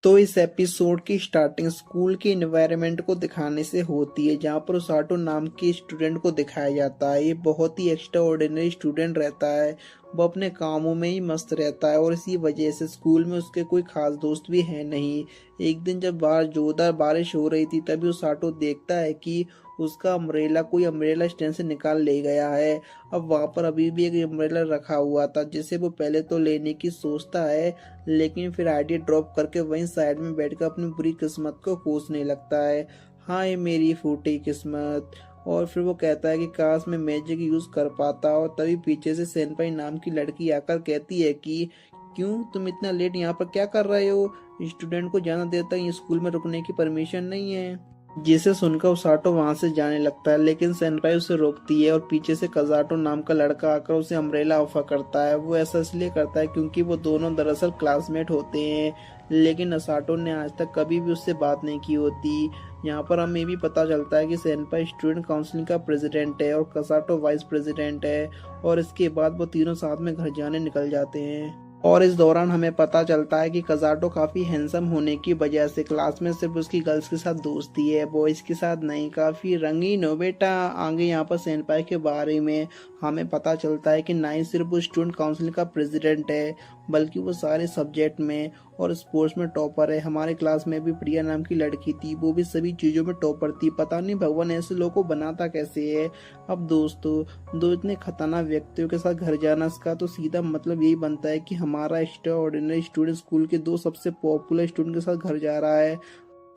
तो इस एपिसोड की स्टार्टिंग स्कूल के एनवायरनमेंट को दिखाने से होती है, जहाँ पर उसाटो नाम के स्टूडेंट को दिखाया जाता है। ये बहुत ही एक्स्ट्रा ऑर्डिनरी स्टूडेंट रहता है। वो अपने कामों में ही मस्त रहता है और इसी वजह से स्कूल में उसके कोई खास दोस्त भी है नहीं। एक दिन जब बाहर जोरदार बारिश हो रही थी, तभी उसाटो देखता है कि उसका अम्ब्रेला कोई अम्ब्रेला स्टैंड से निकाल ले गया है। अब वहां पर अभी भी एक अम्ब्रेला रखा हुआ था, जिसे वो पहले तो लेने की सोचता है, लेकिन फिर आइडिया ड्रॉप करके वहीं साइड में बैठकर अपनी बुरी किस्मत को कोसने लगता है। हाय मेरी फूटी किस्मत। और फिर वो कहता है कि काश मैं मैजिक यूज कर पाता। और तभी पीछे से सेनपाई नाम की लड़की आकर कहती है कि क्यों तुम इतना लेट यहाँ पर क्या कर रहे हो? स्टूडेंट को जाना देता है, स्कूल में रुकने की परमिशन नहीं है। जिसे सुनकर उसाटो वहां से जाने लगता है, लेकिन सेनपाई उसे रोकती है और पीछे से कजाटो नाम का लड़का आकर उसे अम्ब्रेला ऑफर करता है। वो ऐसा इसलिए करता है क्योंकि वो दोनों दरअसल क्लासमेट होते हैं, लेकिन उसाटो ने आज तक कभी भी उससे बात नहीं की होती। यहाँ पर हमें भी पता चलता है कि सेनपाई स्टूडेंट काउंसिलिंग का प्रेसिडेंट है और कसाटो वाइस प्रेसिडेंट है, और इसके बाद वो तीनों साथ में घर जाने निकल जाते हैं। और इस दौरान हमें पता चलता है कि कजाटो काफी हैंडसम होने की वजह से क्लास में सिर्फ उसकी गर्ल्स के साथ दोस्ती है, बॉयज के साथ नहीं। काफी रंगीन हो बेटा। आगे यहाँ पर सेनपाई के बारे में हमें पता चलता है कि ना ही सिर्फ वो स्टूडेंट काउंसिल का प्रेसिडेंट है, बल्कि वो सारे सब्जेक्ट में और स्पोर्ट्स में टॉपर है। हमारे क्लास में भी प्रिया नाम की लड़की थी, वो भी सभी चीजों में टॉपर थी। पता नहीं भगवान ऐसे लोगों को बनाता कैसे है। अब दोस्तों, दो इतने खतरनाक व्यक्तियों के साथ घर जाना, इसका तो सीधा मतलब यही बनता है कि हमारा एक्स्ट्रा ऑर्डिनरी स्टूडेंट स्कूल के दो सबसे पॉपुलर स्टूडेंट के साथ घर जा रहा है।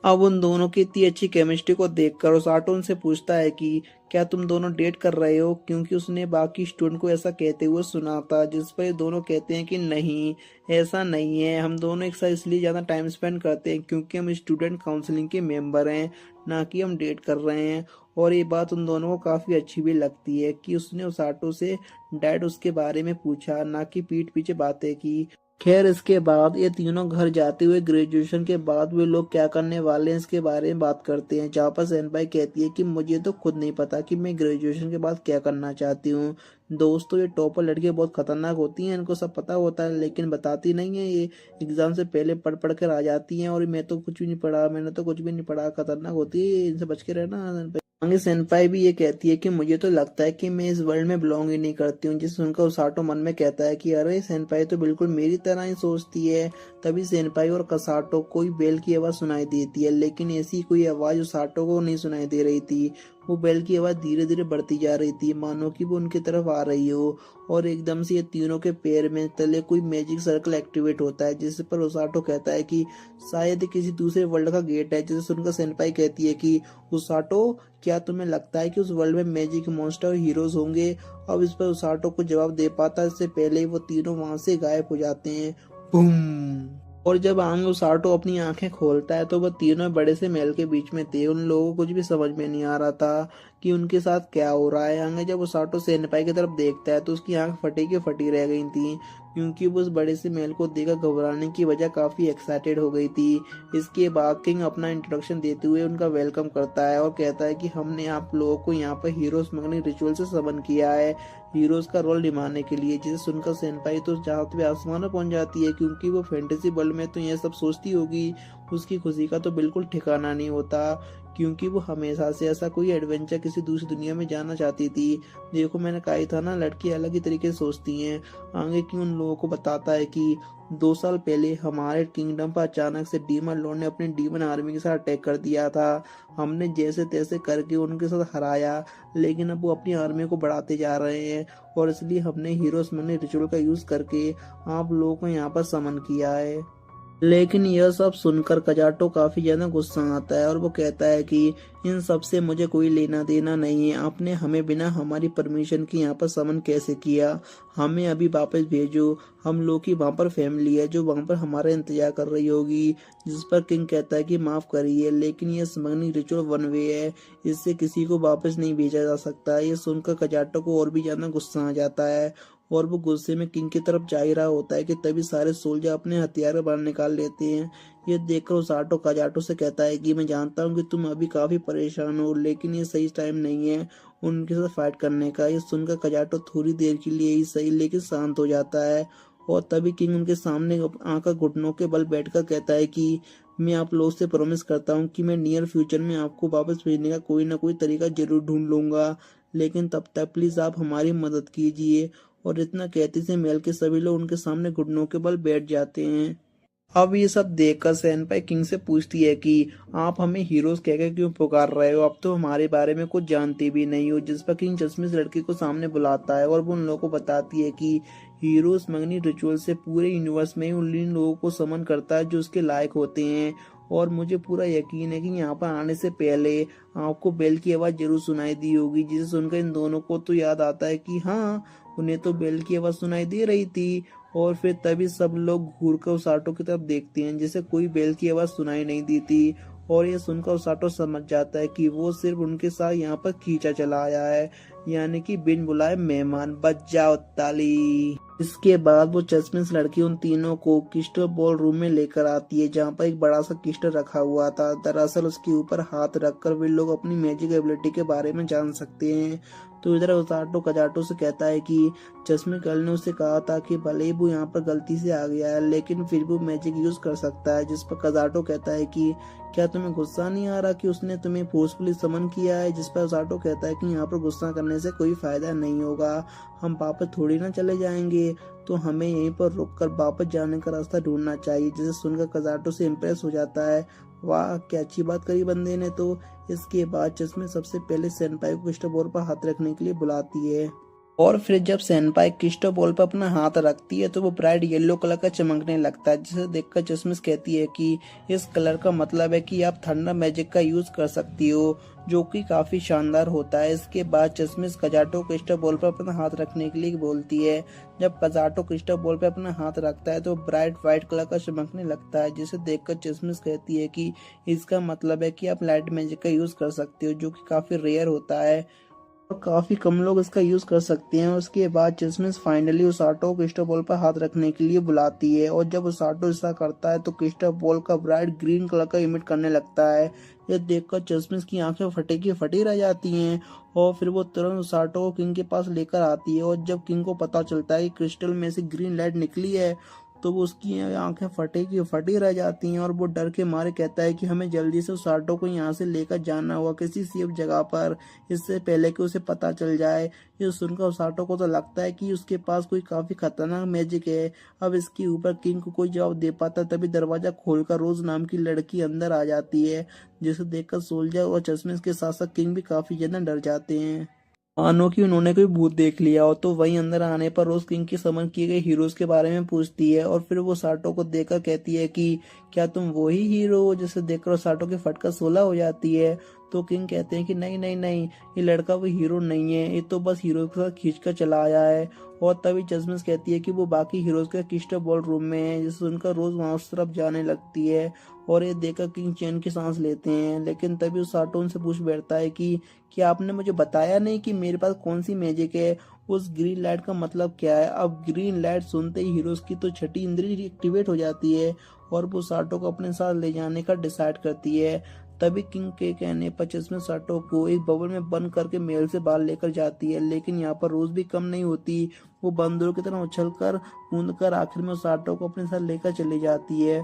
अब उन दोनों की इतनी अच्छी केमिस्ट्री को देखकर उसाटो उनसे पूछता है कि क्या तुम दोनों डेट कर रहे हो, क्योंकि उसने बाकी स्टूडेंट को ऐसा कहते हुए सुना था। जिस पर ये दोनों कहते हैं कि नहीं, ऐसा नहीं है, हम दोनों एक साथ इसलिए ज़्यादा टाइम स्पेंड करते हैं क्योंकि हम स्टूडेंट काउंसलिंग के मेंबर हैं, ना कि हम डेट कर रहे हैं। और ये बात उन दोनों को काफ़ी अच्छी भी लगती है कि उसने उसाटो से डैड उसके बारे में पूछा, ना कि पीठ पीछे बातें की। खैर, इसके बाद ये तीनों घर जाते हुए ग्रेजुएशन के बाद वे लोग क्या करने वाले हैं इसके बारे में बात करते हैं, जहाँ पर सेनपाई कहती है कि मुझे तो खुद नहीं पता कि मैं ग्रेजुएशन के बाद क्या करना चाहती हूँ। दोस्तों, ये टॉपर लड़कियां बहुत खतरनाक होती हैं, इनको सब पता होता है लेकिन बताती नहीं है। ये एग्जाम से पहले पढ़ पढ़ कर आ जाती हैं, और मैं तो कुछ भी नहीं पढ़ा, मैंने तो कुछ भी नहीं पढ़ा। खतरनाक होती है, इनसे बच के रहना। आगे सेनपाई भी ये कहती है कि मुझे तो लगता है कि मैं इस वर्ल्ड में बिलोंग ही नहीं करती हूँ, जिसे सुनकर उसाटो मन में कहता है कि अरे सेनपाई तो बिल्कुल मेरी तरह ही सोचती है। तभी सेनपाई और कसाटो कोई बेल की आवाज सुनाई देती है, लेकिन ऐसी कोई आवाज उसाटो को नहीं सुनाई दे रही थी। वो बेल की आवाज धीरे धीरे बढ़ती जा रही थी, मानो कि वो उनकी तरफ आ रही हो। और एकदम से ये तीनों के पैर में तले कोई मैजिक सर्कल एक्टिवेट होता है, जिस पर उसाटो कहता है कि शायद किसी दूसरे वर्ल्ड का गेट है। जिसे सुनकर सेनपाई कहती है कि उसाटो, क्या तुम्हें लगता है कि उस वर्ल्ड में मैजिक मॉन्स्टर और हीरोज होंगे? अब इस पर उसाटो को जवाब दे पाता, इससे पहले ही वो तीनों वहां से गायब हो जाते हैं। बूम। और जब आंग उसाटो अपनी आंखें खोलता है, तो वह तीनों बड़े से महल के बीच में थे। उन लोगों को कुछ भी समझ में नहीं आ रहा था कि उनके साथ क्या हो रहा है। आगे जब उसाटो सेनपाई की तरफ देखता है, तो उसकी आंख फटी की फटी रह गई थी, क्योंकि वो उस बड़े से महल को देखकर घबराने की वजह काफी एक्साइटेड हो गई थी। इसके बाद किंग अपना इंट्रोडक्शन देते हुए उनका वेलकम करता है और कहता है कि हमने आप लोगों को यहाँ पर हीरो स्मगलिंग रिचुअल से समन किया है, हीरोज का रोल निभाने के लिए। जिसे सुनकर सेनपाई तो चाहते हुए आसमान में पहुंच जाती है, क्योंकि वो फैंटेसी वर्ल्ड में तो ये सब सोचती होगी। उसकी खुशी का तो बिल्कुल ठिकाना नहीं होता, क्योंकि वो हमेशा से ऐसा कोई एडवेंचर किसी दूसरी दुनिया में जाना चाहती थी। देखो, मैंने कहा ही था ना, लड़की अलग ही तरीके से सोचती हैं। आगे की उन लोगों को बताता है कि 2 साल पहले हमारे किंगडम पर अचानक से डीमन लॉर्ड ने अपनी डीमन आर्मी के साथ अटैक कर दिया था। हमने जैसे तैसे करके उनके साथ हराया, लेकिन अब वो अपनी आर्मी को बढ़ाते जा रहे हैं, और इसलिए हमने हीरोज मनी रिचुअल का यूज करके आप लोगों को यहाँ पर समन किया है। लेकिन यह सब सुनकर कजाटो काफी ज्यादा गुस्सा आता है और वो कहता है कि इन सब से मुझे कोई लेना देना नहीं है। आपने हमें बिना हमारी परमिशन के यहाँ पर समन कैसे किया? हमें अभी वापस भेजो। हम लोग की वहाँ पर फैमिली है जो वहाँ पर हमारा इंतजार कर रही होगी। जिस पर किंग कहता है कि माफ करिए, लेकिन यह स्मगलिंग रिचुअल वन वे है, इससे किसी को वापस नहीं भेजा जा सकता। ये सुनकर कजाटो को और भी ज्यादा गुस्सा आ जाता है, और वो गुस्से में किंग की तरफ जा ही रहा होता है कि तभी सारे सोल्जर अपने हथियार बाहर निकाल लेते हैं। ये देखकर उसाटो कजाटो से कहता है कि मैं जानता हूँ कि तुम अभी काफी परेशान हो, लेकिन ये सही टाइम नहीं है उनके साथ फाइट करने का। ये सुनकर कजाटो थोड़ी देर के लिए ही सही लेकिन शांत हो जाता है, और तभी किंग उनके सामने आकर घुटनों के बल बैठकर कहता है कि मैं आप लोग से प्रॉमिस करता हूँ कि मैं नियर फ्यूचर में आपको वापस भेजने का कोई ना कोई तरीका जरूर ढूंढ लूंगा, लेकिन तब तक प्लीज आप हमारी मदद कीजिए। और इतना कहते से महल के सभी लोग उनके सामने घुटनों के बल बैठ जाते हैं। अब ये सब देखकर सेनपाई किंग से पूछती है कि आप हमें हीरोज कहकर क्यों पुकार रहे हो, अब तो हमारे बारे में कुछ जानते भी नहीं हो। जिस पर किंग चश्मिश लड़की को सामने बुलाता है और वो उन लोगों को बताती है कि हीरोज मंगनी रिचुअल से पूरे यूनिवर्स में ही उन लोगों को समन करता है जो उसके लायक होते हैं। और मुझे पूरा यकीन है कि यहाँ पर आने से पहले आपको बेल की आवाज जरूर सुनाई दी होगी, जिसे सुनकर इन दोनों को तो याद आता है कि हाँ, उन्हें तो बेल की आवाज सुनाई दे रही थी। और फिर तभी सब लोग घूरकर उस ऑटो की तरफ देखते हैं जिसे कोई बेल की आवाज सुनाई नहीं दी थी। और ये सुनकर उस ऑटो समझ जाता है कि वो सिर्फ उनके साथ यहाँ पर खींचा चला आया है, यानी कि बिन बुलाए मेहमान। बज जाओ ताली। इसके बाद वो चश्मिश लड़की उन तीनों को क्रिस्टल बॉल रूम में लेकर आती है, जहाँ पर एक बड़ा सा क्रिस्टल रखा हुआ था। दरअसल उसके ऊपर हाथ रखकर वे लोग अपनी मैजिक एबिलिटी के बारे में जान सकते हैं। तो इधर उसाटो कजाटो से कहता है कि चश्मे गर्ल ने उसे कहा था कि भले ही वो यहाँ पर गलती से आ गया है, लेकिन फिर भी मैजिक यूज कर सकता है। जिस पर कजाटो कहता है कि क्या तुम्हें गुस्सा नहीं आ रहा कि उसने तुम्हें फोर्सफुली समन किया है। जिस पर उसाटो कहता है कि यहाँ पर गुस्सा करने से कोई फायदा नहीं होगा, हम वापस थोड़ी ना चले जाएंगे, तो हमें यहीं पर रुककर वापस जाने का रास्ता ढूंढना चाहिए। जिसे सुनकर कजाटो से इम्प्रेस हो जाता है। वाह, क्या अच्छी बात करी बंदे ने। तो इसके बाद चश्मे सबसे पहले सेनपाई को क्रिस्टल बॉल पर हाथ रखने के लिए बुलाती है। और फिर जब सेनपाई क्रिस्टल बॉल पर अपना हाथ रखती है तो वो ब्राइट येलो कलर का चमकने लगता है, जिसे देखकर चश्मिश कहती है कि इस कलर का मतलब है कि आप थंडर मैजिक का यूज कर सकती हो, जो कि काफी शानदार होता है। इसके बाद चश्मिश कजाटो क्रिस्टल बॉल पर अपना हाथ रखने के लिए बोलती है। जब कजाटो क्रिस्टल बॉल पर अपना हाथ रखता है तो ब्राइट व्हाइट कलर का चमकने लगता है, जिसे देखकर चश्मिश कहती है कि इसका मतलब है कि आप लाइट मैजिक का यूज कर सकते हो, जो कि काफी रेयर होता है और काफी कम लोग इसका यूज कर सकते हैं। उसके बाद चश्मिश फाइनली उस ऑटो को क्रिस्टल बॉल पर हाथ रखने के लिए बुलाती है। और जब उस ऑटो ऐसा करता है तो क्रिस्टल बॉल का ब्राइट ग्रीन कलर का इमिट करने लगता है। यह देखकर चश्मिश की आंखें फटे की फटी रह जाती हैं। और फिर वो तुरंत उस ऑटो को किंग के पास लेकर आती है। और जब किंग को पता चलता है कि क्रिस्टल में से ग्रीन लाइट निकली है तो वो उसकी आंखें फटे की फटी रह जाती हैं। और वो डर के मारे कहता है कि हमें जल्दी से उस ऑटो को यहाँ से लेकर जाना होगा किसी सेफ जगह पर, इससे पहले कि उसे पता चल जाए। ये सुनकर उस ऑटो को तो लगता है कि उसके पास कोई काफी खतरनाक मैजिक है। अब इसके ऊपर किंग को कोई जवाब दे पाता, तभी दरवाजा खोलकर रोज नाम की लड़की अंदर आ जाती है, जिसे देखकर सोल्जर और चश्मिश के साथ साथ किंग भी काफी ज्यादा डर जाते हैं, मानो कि उन्होंने कोई भूत देख लिया हो। तो वहीं अंदर आने पर रोज किंग की समन किए गए हीरोज के बारे में पूछती है। और फिर वो साटो को देखकर कहती है कि क्या तुम वही हीरो हो, जिसे देखकर साटो की फटकर 16 हो जाती है। तो किंग कहते हैं कि नहीं नहीं नहीं, ये लड़का वो हीरो नहीं है, ये तो बस हीरो के साथ खींच कर चला आया है। और तभी चश्मिश कहती है कि वो बाकी हीरोज के क्रिस्टल बॉल रूम में है, जिसे सुनकर रोज वहां उस तरफ जाने लगती है। और ये देखकर किंग चैन की सांस लेते हैं। लेकिन तभी उस साटो उनसे पूछ बैठता है कि क्या आपने मुझे बताया नहीं कि मेरे पास कौन सी मैजिक है, उस ग्रीन लाइट का मतलब क्या है। अब ग्रीन लाइट सुनते ही हीरोज की तो छठी इंद्री एक्टिवेट हो जाती है और वो साटो को अपने साथ ले जाने का डिसाइड करती है। तभी किंग के कहने पर चश्मिश साटो को एक बबल में बंद करके महल से बाहर लेकर जाती है। लेकिन यहाँ पर रोज भी कम नहीं होती, वो बंदरों की तरह उछलकर कूदकर आखिर में उस साटो को अपने साथ लेकर चली जाती है।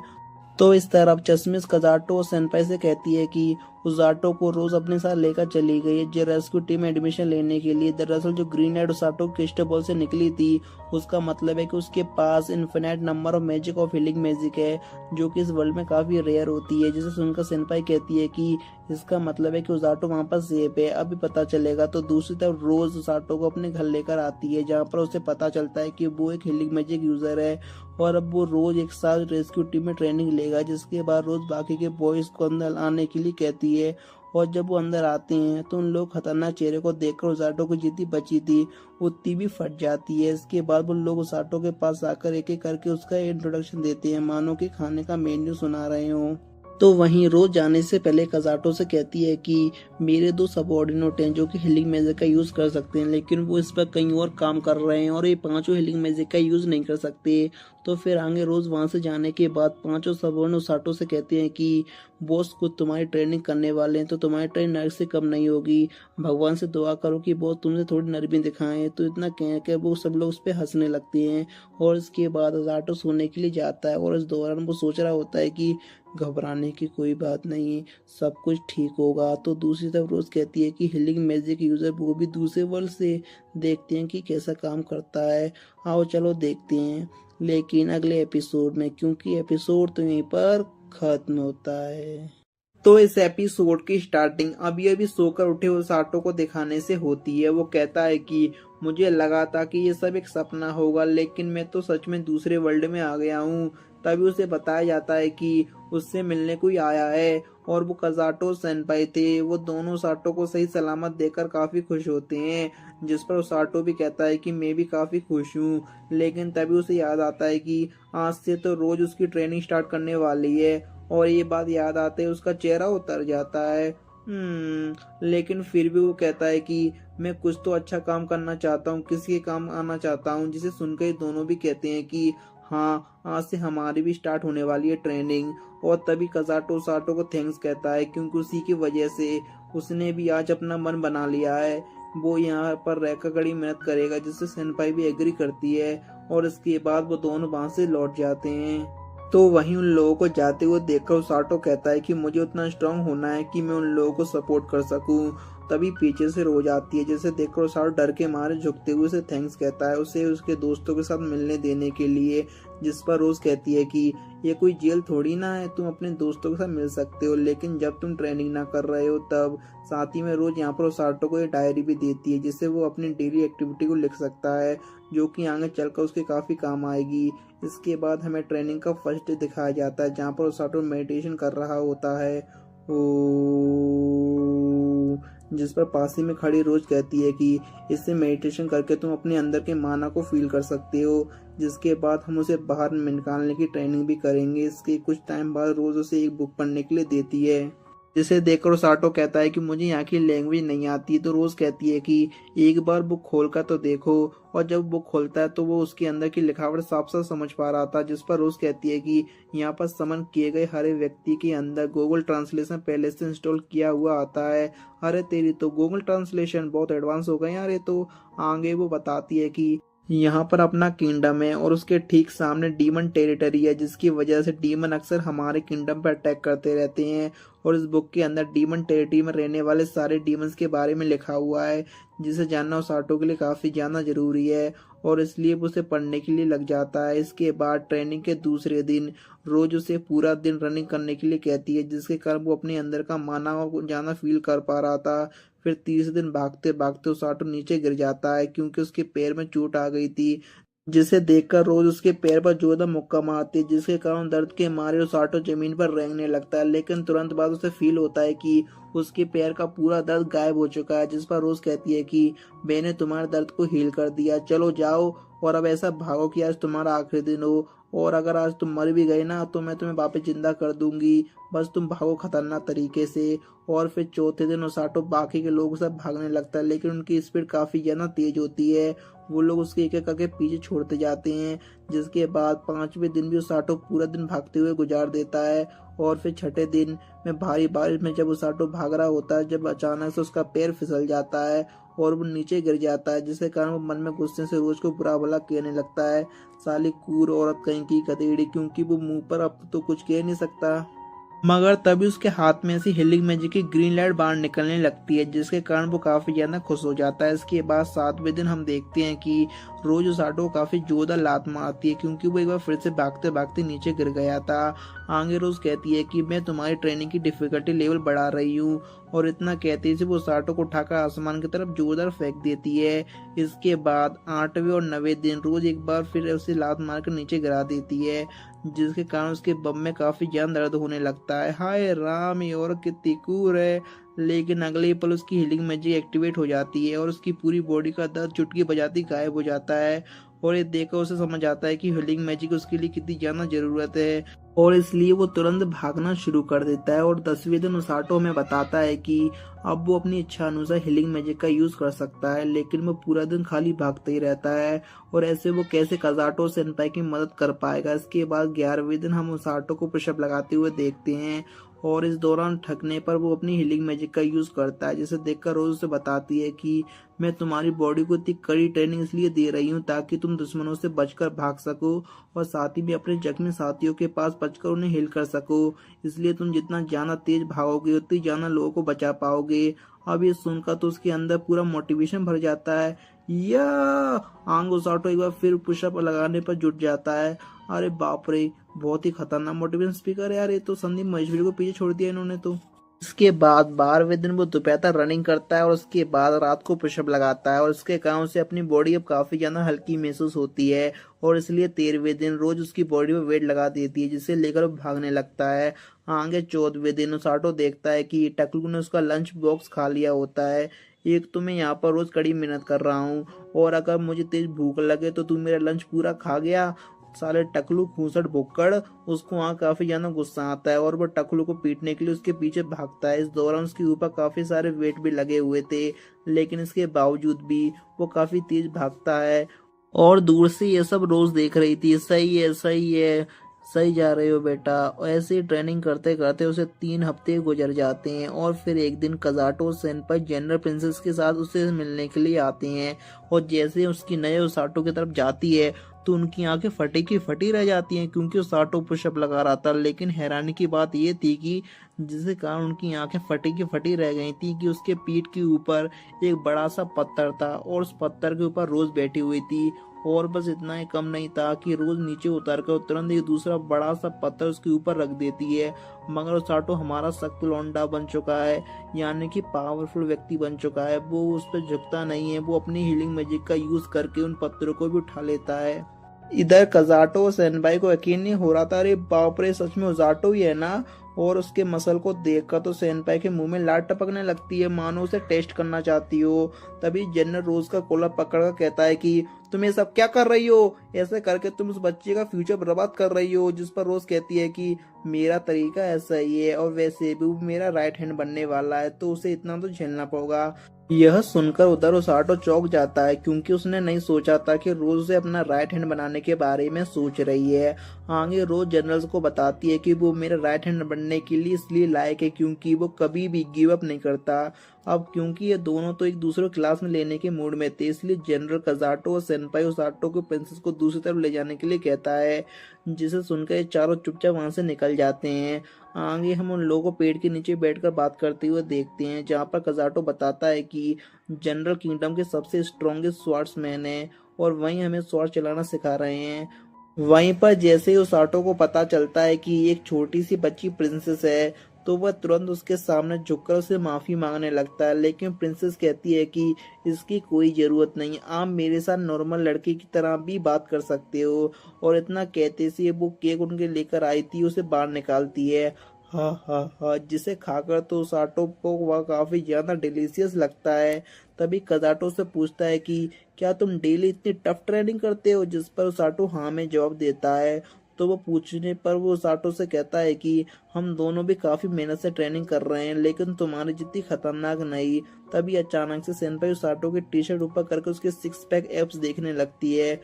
तो इस तरफ चश्मिश कजाटो और सेनपाई से कहती है कि उस ऑटो को रोज अपने साथ लेकर चली गई है जो रेस्क्यू टीम में एडमिशन लेने के लिए। दरअसल जो ग्रीन लाइट उस ऑटो क्रिस्टल बॉल से निकली थी, उसका मतलब है कि उसके पास infinite number of magic of healing magic है, जो कि इस वर्ल्ड में काफी रेयर होती है। जिसे सुनकर सेनपाई कहती है कि इसका मतलब है कि उस ऑटो वहाँ पर सेफ है, अभी पता चलेगा। तो दूसरी तरफ रोज उस ऑटो को अपने घर लेकर आती है, जहाँ पर उसे पता चलता है कि वो एक हीलिंग मैजिक यूजर है और अब वो रोज एक साथ रेस्क्यू टीम में ट्रेनिंग लेगा। जिसके बाद रोज बाकी के बॉयज को अंदर आने के लिए कहती है। और जब वो अंदर आते हैं तो उन लोग खतरनाक चेहरे को देखकर उस ऑटो की जितनी बची थी उतनी भी फट जाती है। इसके बाद वो लोग उस ऑटो के पास आकर एक एक करके उसका इंट्रोडक्शन देते हैं, मानो कि खाने का मेन्यू सुना रहे हों। तो वहीं रोज जाने से पहले कजाटो से कहती है कि मेरे 2 सबऑर्डिनेट हैं जो कि हीलिंग मैजिक का यूज कर सकते हैं, लेकिन वो इस पर कहीं और काम कर रहे हैं और ये 5 हीलिंग मैजिक का यूज नहीं कर सकते। तो फिर आगे रोज वहां से जाने के बाद पांचों सवर्ण उस ऑटो से कहते हैं कि बॉस खुद तुम्हारी ट्रेनिंग करने वाले हैं, तो तुम्हारी ट्रेनिंग नर्क से कम नहीं होगी। भगवान से दुआ करो कि बॉस तुमसे थोड़ी नरमी दिखाएं। तो इतना कह के वो सब लोग उस पर हंसने लगते हैं। और इसके बाद ऑटो सोने के लिए जाता है और इस दौरान वो सोच रहा होता है कि घबराने की कोई बात नहीं, सब कुछ ठीक होगा। तो दूसरी तरफ रोज कहती है कि हीलिंग मैजिक यूजर वो भी दूसरे वर्ल्ड से, देखते हैं कि कैसा काम करता है। आओ चलो देखते हैं, लेकिन अगले एपिसोड में, क्योंकि एपिसोड तो यहीं पर खत्म होता है। तो इस एपिसोड की स्टार्टिंग अभी अभी सोकर उठे उस ऑटो को दिखाने से होती है। वो कहता है कि मुझे लगा था कि ये सब एक सपना होगा, लेकिन मैं तो सच में दूसरे वर्ल्ड में आ गया हूँ। तभी उसे बताया जाता है कि उससे मिलने कोई आया है और वो कजाटो सेनपाई थे। वो दोनों साटो को सही सलामत देखकर काफी खुश होते हैं, जिस पर साटो भी कहता है कि मैं भी काफी खुश हूँ। लेकिन तभी उसे याद आता है कि आज से तो रोज उसकी ट्रेनिंग स्टार्ट करने वाली है, और ये बात याद आते ही उसका चेहरा उतर जाता है। लेकिन फिर भी वो कहता है कि मैं कुछ तो अच्छा काम करना चाहता हूँ, किसी के काम आना चाहता हूँ। जिसे सुनकर ये दोनों भी कहते हैं कि हाँ, आज से हमारी भी स्टार्ट होने वाली है ट्रेनिंग। और तभी कजाटो साटो को थैंक्स कहता है, क्योंकि उसी की वजह से उसने भी आज अपना मन बना लिया है। वो यहाँ पर रहकर कड़ी मेहनत करेगा, जिससे सेनपाई भी एग्री करती है। और इसके बाद वो दोनों वहां से लौट जाते हैं। तो वहीं उन लोगों को जाते हुए देखकर साटो कहता है कि मुझे उतना स्ट्रांग होना है कि मैं उन लोगों को सपोर्ट कर सकूं। तभी पीछे से रोज आती है, जिसे देखकर साटो डर के मारे झुकते हुए उसे थैंक्स कहता है, उसे उसके दोस्तों के साथ मिलने देने के लिए। जिस पर रोज कहती है कि ये कोई जेल थोड़ी ना है, तुम अपने दोस्तों के साथ मिल सकते हो, लेकिन जब तुम ट्रेनिंग ना कर रहे हो तब। साथ ही में रोज यहाँ पर साटो को एक डायरी भी देती है, जिससे वो अपनी डेली एक्टिविटी को लिख सकता है, जो कि आगे चलकर उसके काफी काम आएगी। इसके बाद हमें ट्रेनिंग का फर्स्ट डे दिखाया जाता है, जहाँ पर साटो मेडिटेशन कर रहा होता है। जिस पर पास ही में खड़ी रोज कहती है कि इससे मेडिटेशन करके तुम अपने अंदर के माना को फील कर सकते हो। जिसके बाद हम उसे बाहर निकालने की ट्रेनिंग भी करेंगे। इसके कुछ टाइम बाद रोज उसे एक बुक पढ़ने के लिए देती है, जिसे देखकर साटो कहता है कि मुझे यहाँ की लैंग्वेज नहीं आती। तो रोज कहती है कि एक बार बुक खोलकर तो देखो। और जब बुक खोलता है तो वो उसके अंदर की लिखावट साफ साफ समझ पा रहा था। जिस पर रोज कहती है कि यहाँ पर समन किए गए हर एक व्यक्ति के अंदर गूगल ट्रांसलेशन पहले से इंस्टॉल किया हुआ आता है। अरे तेरी तो गूगल ट्रांसलेशन बहुत एडवांस हो गए यार ये तो। आगे वो बताती है कि यहाँ पर अपना किंगडम है और उसके ठीक सामने डीमन टेरिटरी है, जिसकी वजह से डीमन अक्सर हमारे किंगडम पर अटैक करते रहते हैं। और इस बुक के अंदर डीमन टेरिटरी में रहने वाले सारे डीमंस के बारे में लिखा हुआ है, जिसे जानना उस ऑटो के लिए काफी ज्यादा जरूरी है, और इसलिए वो उसे पढ़ने के लिए लग जाता है। इसके बाद ट्रेनिंग के दूसरे दिन रोज उसे पूरा दिन रनिंग करने के लिए कहती है, जिसके कारण वो अपने अंदर का माना ज्यादा फील कर पा रहा था। फिर तीसरे दिन भागते भागते उस ऑटो नीचे गिर जाता है, क्योंकि उसके पैर में चोट आ गई थी। जिसे देखकर रोज उसके पैर पर जोरदार मुक्का मारती है, जिसके कारण दर्द के मारे उस ऑटो जमीन पर रेंगने लगता है। लेकिन तुरंत बाद उसे फील होता है कि उसके पैर का पूरा दर्द गायब हो चुका है। जिस पर रोज कहती है कि मैंने तुम्हारे दर्द को हील कर दिया, चलो जाओ और अब ऐसा भागो कि आज तुम्हारा आखिरी दिन हो, और अगर आज तुम मर भी गए ना तो मैं तुम्हें वापस जिंदा कर दूंगी, बस तुम भागो खतरनाक तरीके से। और फिर चौथे दिन ओसाटो बाकी के लोगों से भागने लगता है, लेकिन उनकी स्पीड काफी ज्यादा तेज होती है। वो लोग उसके एक एक करके पीछे छोड़ते जाते हैं। जिसके बाद पांचवें दिन भी ओसाटो पूरा दिन भागते हुए गुजार देता है। और फिर छठे दिन में भारी बारिश में जब ओसाटो भाग रहा होता है, जब अचानक से उसका पैर फिसल जाता है और वो नीचे गिर जाता है, जिसके कारण वो मन में गुस्से से रोज को बुरा भला कहने लगता है, साली कूर औरत कहीं की गधेड़ी, क्योंकि वो मुंह पर अब तो कुछ कह नहीं सकता। मगर तभी उसके हाथ में ऐसी हीलिंग मैजिक की ग्रीन लाइट बाहर निकलने लगती है, जिसके कारण वो काफी ज्यादा खुश हो जाता है। इसके बाद सातवें दिन हम देखते हैं कि रोज ओसाटो काफी जोरदार लात मारती है, क्योंकि वो एक बार फिर से भागते भागते नीचे गिर गया था। आगे रोज कहती है कि मैं तुम्हारी ट्रेनिंग की डिफिकल्टी लेवल बढ़ा रही हूँ, और इतना कहते ही वो ओसाटो को उठाकर आसमान की तरफ जोरदार फेंक देती है। इसके बाद आठवें और नवें दिन रोज एक बार फिर उसे लात मारकर नीचे गिरा देती है, जिसके कारण उसके बम में काफी ज्यादा दर्द होने लगता है। हाय राम, ये और कितनी कूर है। लेकिन अगले ही पल उसकी हीलिंग मैजिक एक्टिवेट हो जाती है और उसकी पूरी बॉडी का दर्द चुटकी बजाती गायब हो जाता है। और ये देखकर उसे समझ आता है कि हीलिंग मैजिक उसके लिए कितनी ज्यादा जरूरत है और इसलिए वो तुरंत भागना शुरू कर देता है। और 10वें दिन उसाटो हमें बताता है कि अब वो अपनी इच्छा अनुसार हीलिंग मैजिक का यूज कर सकता है, लेकिन वो पूरा दिन खाली भागता ही रहता है और ऐसे वो कैसे कज़ाटो सेनपाई की मदद कर पाएगा। इसके बाद 11वें दिन हम उसाटो को पुशअप लगाते हुए देखते हैं और इस दौरान थकने पर वो अपनी हीलिंग मैजिक का यूज करता है, जिसे देखकर रोज उसे बताती है कि मैं तुम्हारी बॉडी को इतनी कड़ी ट्रेनिंग इसलिए दे रही हूँ ताकि तुम दुश्मनों से बचकर भाग सको और साथ ही में अपने जख्मी साथियों के पास बचकर उन्हें हिल कर सको। इसलिए तुम जितना ज्यादा तेज भागोगे उतनी ज्यादा लोगों को बचा पाओगे। अब ये सुनकर तो उसके अंदर पूरा मोटिवेशन भर जाता है। या आंग उसाटो एक बार फिर पुशअप लगाने पर जुट जाता है। अरे बाप रे, बहुत ही खतरनाक मोटिवेशन स्पीकर है यार, ये तो संदीप महेश्वरी को पीछे छोड़ दिया इन्होंने तो। इसके बाद 12वें दिन वो दोपहर तक रनिंग करता है और उसके बाद रात को पुशअप लगाता है और इसके कारण से अपनी बॉडी अब काफी ज्यादा हल्की महसूस होती है और इसलिए 13वें दिन रोज उसकी बॉडी में वेट लगा देती है, जिसे लेकर वो भागने लगता है। आगे 14वें दिन उसाटो देखता है कि टकलू ने उसका लंच बॉक्स खा लिया होता है। एक तो मैं यहाँ पर रोज कड़ी मेहनत कर रहा हूँ और अगर मुझे तेज भूख लगे तो तू मेरा लंच पूरा खा गया, साले टकलू खूंसट भुक्कड़। उसको वहाँ काफी ज्यादा गुस्सा आता है और वो टकलू को पीटने के लिए उसके पीछे भागता है। इस दौरान उसके ऊपर काफी सारे वेट भी लगे हुए थे, लेकिन इसके बावजूद भी वो काफी तेज भागता है और दूर से ये सब रोज देख रही थी। सही है, सही है, सही जा रहे हो बेटा। और ऐसे ही ट्रेनिंग करते करते उसे 3 हफ्ते गुजर जाते हैं और फिर एक दिन कज़ाटो सेनपाई जनरल प्रिंसेस के साथ उसे मिलने के लिए आते हैं और जैसे उसकी नजर उसाटो की तरफ जाती है तो उनकी आंखें फटी की फटी रह जाती हैं, क्योंकि उसाटो पुशअप लगा रहा था। लेकिन हैरानी की बात यह थी कि जिसके कारण उनकी आंखें फटी की फटी रह गई थी कि उसके पीठ के ऊपर एक बड़ा सा पत्थर था और उस पत्थर के ऊपर रोज बैठी हुई थी। और बस इतना ही कम नहीं था कि रोज नीचे उतर कर तुरंत एक दूसरा बड़ा सा पत्थर उसके ऊपर रख देती है। मगर उसाटो हमारा सख्त लौंडा बन चुका है, यानी कि पावरफुल व्यक्ति बन चुका है। वो उस पर झुकता नहीं है, वो अपनी हीलिंग मैजिक का यूज करके उन पत्थरों को भी उठा लेता है। इधर कज़ाटो सेनपाई को यकीन नहीं हो रहा था, अरे बाप रे, सच में उसाटो ही है ना। और उसके मसल को देखकर तो सेनपाई के मुंह में लाट टपकने लगती है, मानो उसे टेस्ट करना चाहती हो। तभी जनरल रोज का कॉलर पकड़कर कहता है कि तुम ये सब क्या कर रही हो, ऐसे करके तुम उस बच्चे का फ्यूचर बर्बाद कर रही हो। जिस पर रोज कहती है कि मेरा तरीका ऐसा ही है और वैसे भी वो मेरा राइट हैंड बनने वाला है, तो उसे इतना तो झेलना पड़ेगा। यह सुनकर उधर उसाटो चौंक जाता है, क्योंकि उसने नहीं सोचा था कि रोज से अपना राइट हैंड बनाने के बारे में सोच रही है। आगे रोज जनरल्स को बताती है कि वो मेरा राइट हैंड बनने के लिए इसलिए लायक है क्योंकि वो कभी भी गिव अप नहीं करता। अब क्योंकि ये दोनों तो एक दूसरे क्लास में लेने के मूड में थे, इसलिए जनरल कज़ाटो और सेनपाई उसाटो को प्रिंसेस को दूसरी तरफ ले जाने के लिए कहता है, जिसे सुनकर ये चारों चुपचाप वहां से निकल जाते हैं। आगे हम उन लोगों को पेड़ के नीचे बैठकर बात करते हुए देखते हैं, जहाँ पर कज़ाटो बताता है कि जनरल किंगडम के सबसे स्ट्रॉन्गेस्ट स्वॉर्ड्समैन है और वहीं हमें स्वॉर्ड चलाना सिखा रहे हैं। वहीं पर जैसे ही उसाटो को पता चलता है कि एक छोटी सी बच्ची प्रिंसेस है, तो वह तुरंत उसके सामने झुककर उसे माफी मांगने लगता है। लेकिन प्रिंसेस कहती है कि इसकी कोई जरूरत नहीं, आप मेरे साथ नॉर्मल लड़की की तरह भी बात कर सकते हो। और इतना कहते से वो केक उनके लेकर आई थी उसे बाहर निकालती है। हाँ हाँ हाँ, जिसे खाकर तो उसाटो को वह काफी ज्यादा डिलीशियस लगता है। तभी कज़ाटो से पूछता है कि क्या तुम डेली इतनी टफ ट्रेनिंग करते हो, जिस पर उसाटो हाँ में जवाब देता है। तो वो पूछने पर वो उसाटो से कहता है कि हम दोनों भी काफी मेहनत से ट्रेनिंग कर रहे हैं, लेकिन तुम्हारी जितनी खतरनाक नहीं। तभी अचानक से सेनपाई उसाटो की टी शर्ट ऊपर करके उसके 6 पैक एब्स देखने लगती है।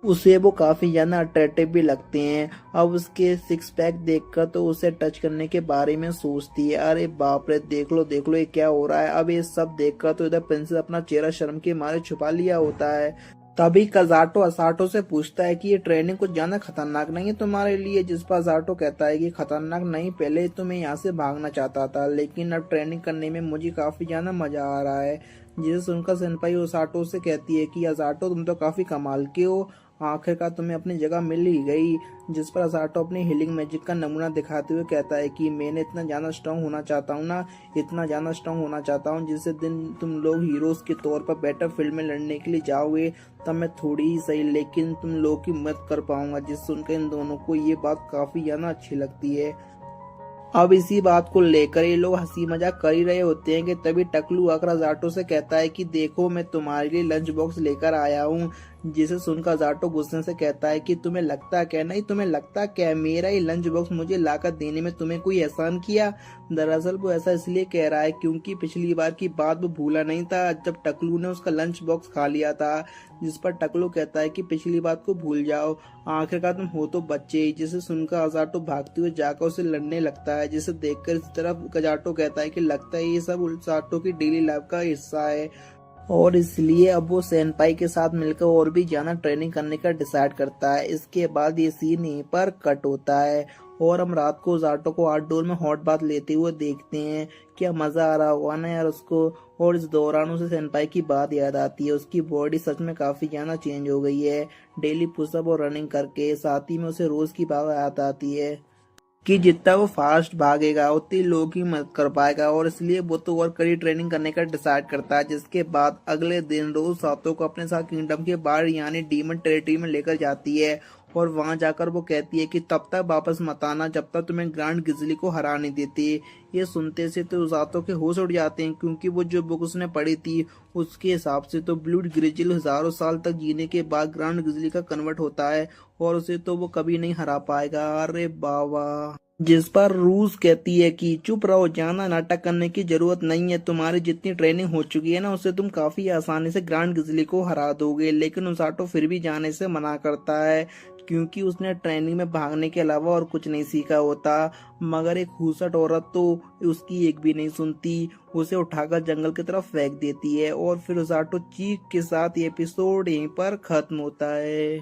उसे वो काफी ज्यादा अट्रैक्टिव भी लगते हैं। अब उसके 6 पैक देखकर तो उसे टच करने के बारे में सोचती है। अरे बाप रे, देख लो ये क्या हो रहा है। अब ये सब देखकर तो इधर प्रिंसेस अपना चेहरा शर्म के मारे छुपा लिया होता है। तभी कज़ाटो असाटो से पूछता है कि ये ट्रेनिंग कुछ ज्यादा खतरनाक नहीं है तुम्हारे लिए, जिस पर असाटो कहता है कि खतरनाक नहीं, पहले तो मैं यहाँ से भागना चाहता था, लेकिन अब ट्रेनिंग करने में मुझे काफी ज्यादा मजा आ रहा है। जिसे सुनकर सेनपाई असाटो से कहती है कि असाटो तुम तो काफी कमाल के हो, आखिरकार तुम्हें अपनी जगह मिल ही गई। जिस पर असाटो अपनी हीलिंग मैजिक का नमूना दिखाते हुए कहता है कि मैंने इतना ज्यादा स्ट्रांग होना चाहता हूँ ना, इतना ज्यादा स्ट्रांग होना चाहता हूँ, जिस दिन तुम लोग हीरोज के तौर पर बैटल फील्ड में लड़ने के लिए जाओगे तब मैं थोड़ी ही सही लेकिन तुम लोग की मदद कर पाऊंगा। जिस सुनकर इन दोनों को ये बात काफी ज्यादा अच्छी लगती है। अब इसी बात को लेकर ये लोग हंसी मजाक कर ही रहे होते हैं कि तभी टकलू आकर असाटो से कहता है कि देखो मैं तुम्हारे लिए लंच बॉक्स लेकर आया हूँ, जिसे सुनकर जाटो गुस्से से कहता है कि तुम्हें लगता क्या, नहीं तुम्हें लगता क्या मेरा ही लंच बॉक्स मुझे लाकर देने में तुम्हें कोई एहसान किया। दरअसल वो ऐसा इसलिए कह रहा है क्योंकि पिछली बार की बात वो भूला नहीं था जब टकलू ने उसका लंच बॉक्स खा लिया था। जिस पर टकलू कहता है कि पिछली बात को भूल जाओ, आखिरकार तुम हो तो बच्चे ही। जिसे सुनकर अजाटो भागते हुए जाकर उसे लड़ने लगता है, जिसे देखकर इस तरफ गजाटो कहता है कि लगता है ये सब अजाटो की डेली लाइफ का हिस्सा है और इसलिए अब वो सेनपाई के साथ मिलकर और भी ज्यादा ट्रेनिंग करने का डिसाइड करता है। इसके बाद ये सीन यहीं पर कट होता है और हम रात को जाटो को आउटडोर में हॉट बाथ लेते हुए देखते हैं। क्या मजा आ रहा होगा ना यार उसको। और इस दौरान उसे सेनपाई की बात याद आती है, उसकी बॉडी सच में काफी ज्यादा चेंज हो गई है डेली पुशअप और रनिंग करके। साथ ही में उसे रोज की बात याद आती है कि जितना वो फास्ट भागेगा उतनी लोग ही मदद कर पाएगा और इसलिए वो तो और कड़ी ट्रेनिंग करने का डिसाइड करता है। जिसके बाद अगले दिन रोज सातो को अपने साथ किंगडम के बाहर यानी डीमन टेरिटरी में लेकर जाती है और वहां जाकर वो कहती है कि तब तक वापस मत आना जब तक तुम्हें ग्रैंड गिजली को हरा नहीं देती। ये सुनते से तो सातो के होश उड़ जाते हैं क्योंकि वो जो बुक उसने पढ़ी थी उसके हिसाब से तो ब्लूड ग्रिजिल हजारों साल तक जीने के बाद ग्रैंड गिजली का कन्वर्ट होता है और उसे तो वो कभी नहीं हरा पाएगा। अरे बाबा। जिस पर रूस कहती है कि चुप रहो, ज्यादा नाटक करने की जरूरत नहीं है, तुम्हारी जितनी ट्रेनिंग हो चुकी है ना उससे तुम काफी आसानी से ग्रैंड गिजली को हरा दोगे। लेकिन उसाटो फिर भी जाने से मना करता है क्योंकि उसने ट्रेनिंग में भागने के अलावा और कुछ नहीं सीखा होता। मगर एक खूसट औरत तो उसकी एक भी नहीं सुनती, उसे उठाकर जंगल की तरफ फेंक देती है और फिर उसाटो चीख के साथ ये एपिसोड यहीं पर खत्म होता है।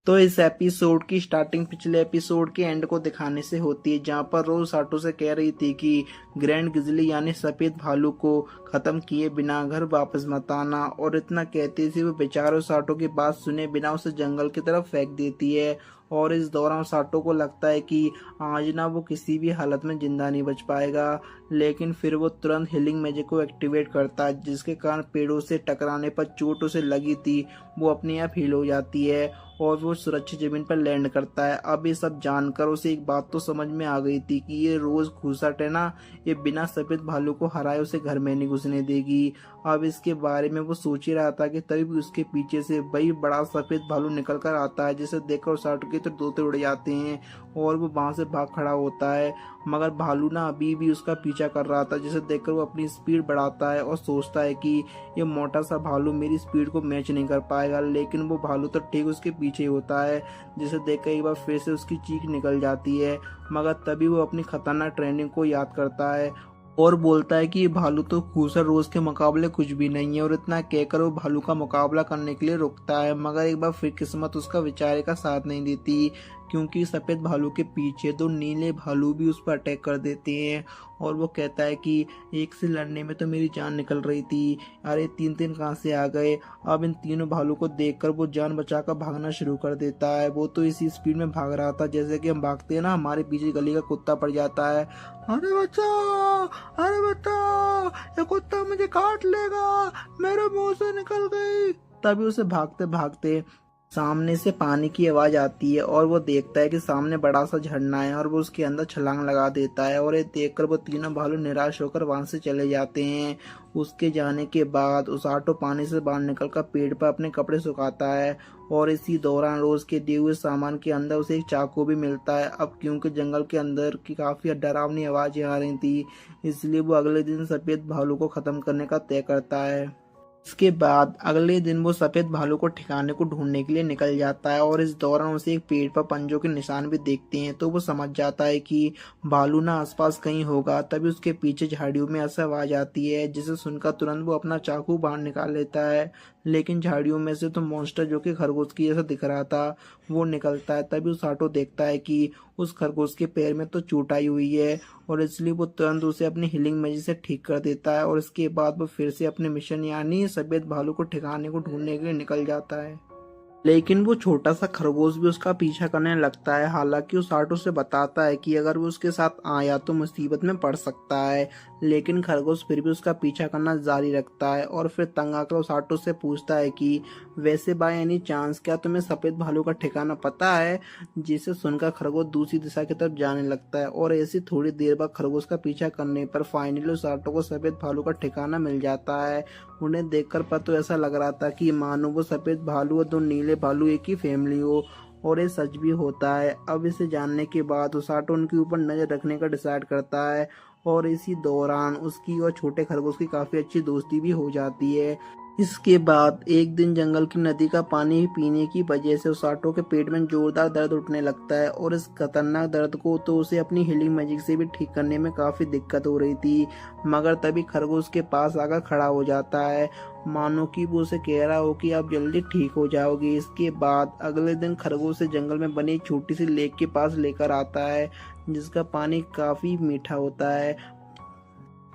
तो इस एपिसोड की स्टार्टिंग पिछले एपिसोड के एंड को दिखाने से होती है जहां पर रोज साटो से कह रही थी कि ग्रैंड गिजली यानी सफेद भालू को खत्म किए बिना घर वापस मत आना और इतना कहती थी वो बेचारो साटो की बात सुने बिना उसे जंगल की तरफ फेंक देती है। और इस दौरान साटो को लगता है कि आज ना वो किसी भी हालत में जिंदा नहीं बच पाएगा। लेकिन फिर वो तुरंत हीलिंग मैजिक को एक्टिवेट करता है जिसके कारण पेड़ों से टकराने पर चोट उसे लगी थी वो अपने आप हील हो जाती है और वो सुरक्षित जमीन पर लैंड करता है। अब ये सब जानकर उसे एक बात तो समझ में आ गई थी कि ये रोज घुसट है ना, ये बिना सफेद भालू को हराए उसे घर में नहीं घुसने देगी। अब इसके बारे में वो सोच ही रहा था कि तभी भी उसके पीछे से वही बड़ा सफेद भालू निकल कर आता है जिसे देखकर साटो के तो तोते उड़ जाते हैं और वो वहां से भाग खड़ा होता है। मगर भालू ना अभी भी उसका पीछा कर रहा था जिसे देखकर वो अपनी स्पीड बढ़ाता है और सोचता है कि ये मोटा सा भालू मेरी स्पीड को मैच नहीं कर पाएगा। लेकिन वो भालू तो ठीक उसके पीछे होता है जिसे देखकर एक बार फिर से उसकी चीख निकल जाती है। मगर तभी वो अपनी खतरनाक ट्रेनिंग को याद करता है और बोलता है कि भालू तो खूसर रोज के मुकाबले कुछ भी नहीं है और इतना कहकर वो भालू का मुकाबला करने के लिए रुकता है। मगर एक बार फिर किस्मत उसका विचारे का साथ नहीं देती क्योंकि सफेद भालू के पीछे दो नीले भालू भी उस पर अटैक कर देते हैं और वो कहता है कि एक से लड़ने में तो मेरी जान निकल रही थी, अरे तीन तीन कहाँ से आ गए। अब इन तीनों भालू को देखकर वो जान बचाकर भागना शुरू कर देता है। वो तो इसी स्पीड में भाग रहा था जैसे कि हम भागते हैं ना, हमारे पीछे गली का कुत्ता पड़ जाता है, अरे बच्चा, अरे बच्चा, ये कुत्ता मुझे काट लेगा, मेरे मुंह से निकल गई। तभी उसे भागते भागते सामने से पानी की आवाज आती है और वो देखता है कि सामने बड़ा सा झरना है और वो उसके अंदर छलांग लगा देता है और ये देखकर वो तीनों भालू निराश होकर वहां से चले जाते हैं। उसके जाने के बाद उसाटो पानी से बाहर निकलकर पेड़ पर अपने कपड़े सुखाता है और इसी दौरान रोज के दिए हुए सामान के अंदर उसे एक चाकू भी मिलता है। अब क्योंकि जंगल के अंदर की काफी डरावनी आवाजें आ रही थी इसलिए वो अगले दिन सफेद भालू को खत्म करने का तय करता है। इसके बाद अगले दिन वो सफेद भालू को ठिकाने को ढूंढने के लिए निकल जाता है और इस दौरान उसे एक पेड़ पर पंजों के निशान भी देखते हैं तो वो समझ जाता है कि भालू ना आसपास कहीं होगा। तभी उसके पीछे झाड़ियों में ऐसा आवाज आती है जिसे सुनकर तुरंत वो अपना चाकू बाहर निकाल लेता है। लेकिन झाड़ियों में से तो मॉन्स्टर जो कि खरगोश की जैसा दिख रहा था वो निकलता है। तभी उसाटो देखता है कि उस खरगोश के पैर में तो चोट आई हुई है और इसलिए वो तुरंत उसे अपनी हीलिंग मैजिक से ठीक कर देता है और इसके बाद वो फिर से अपने मिशन यानी सफेद भालू को ठिकाने को ढूंढने के लिए निकल जाता है। लेकिन वो छोटा सा खरगोश भी उसका पीछा करने लगता है। हालांकि उस आटो से बताता है कि अगर वो उसके साथ आया तो मुसीबत में पड़ सकता है, लेकिन खरगोश फिर भी उसका पीछा करना जारी रखता है और फिर तंग आकर उस आटो से पूछता है कि वैसे बाय एनी चांस क्या तुम्हें सफेद भालू का ठिकाना पता है। जिसे सुनकर खरगोश दूसरी दिशा की तरफ जाने लगता है और ऐसी थोड़ी देर बाद खरगोश का पीछा करने पर फाइनली उस आटो को सफेद भालू का ठिकाना मिल जाता है। उन्हें देखकर पर तो ऐसा लग रहा था कि मानो वो सफेद भालू और दो नीले भालू एक ही फैमिली हो, और ये सच भी होता है। अब इसे जानने के बाद उसाटो उनके ऊपर नजर रखने का डिसाइड करता है और इसी दौरान उसकी और छोटे खरगोश की काफी अच्छी दोस्ती भी हो जाती है। इसके बाद एक दिन जंगल की नदी का पानी पीने की वजह से उसाटो के पेट में जोरदार दर्द उठने लगता है और इस खतरनाक दर्द को तो उसे अपनी हीलिंग मैजिक से भी ठीक करने में काफी दिक्कत हो रही थी। मगर तभी खरगोश के पास आकर खड़ा हो जाता है, मानो कि वो उसे कह रहा हो कि आप जल्दी ठीक हो जाओगे। इसके बाद अगले दिन खरगोश से जंगल में बनी एक छोटी सी लेक के पास लेकर आता है, जिसका पानी काफी मीठा होता है।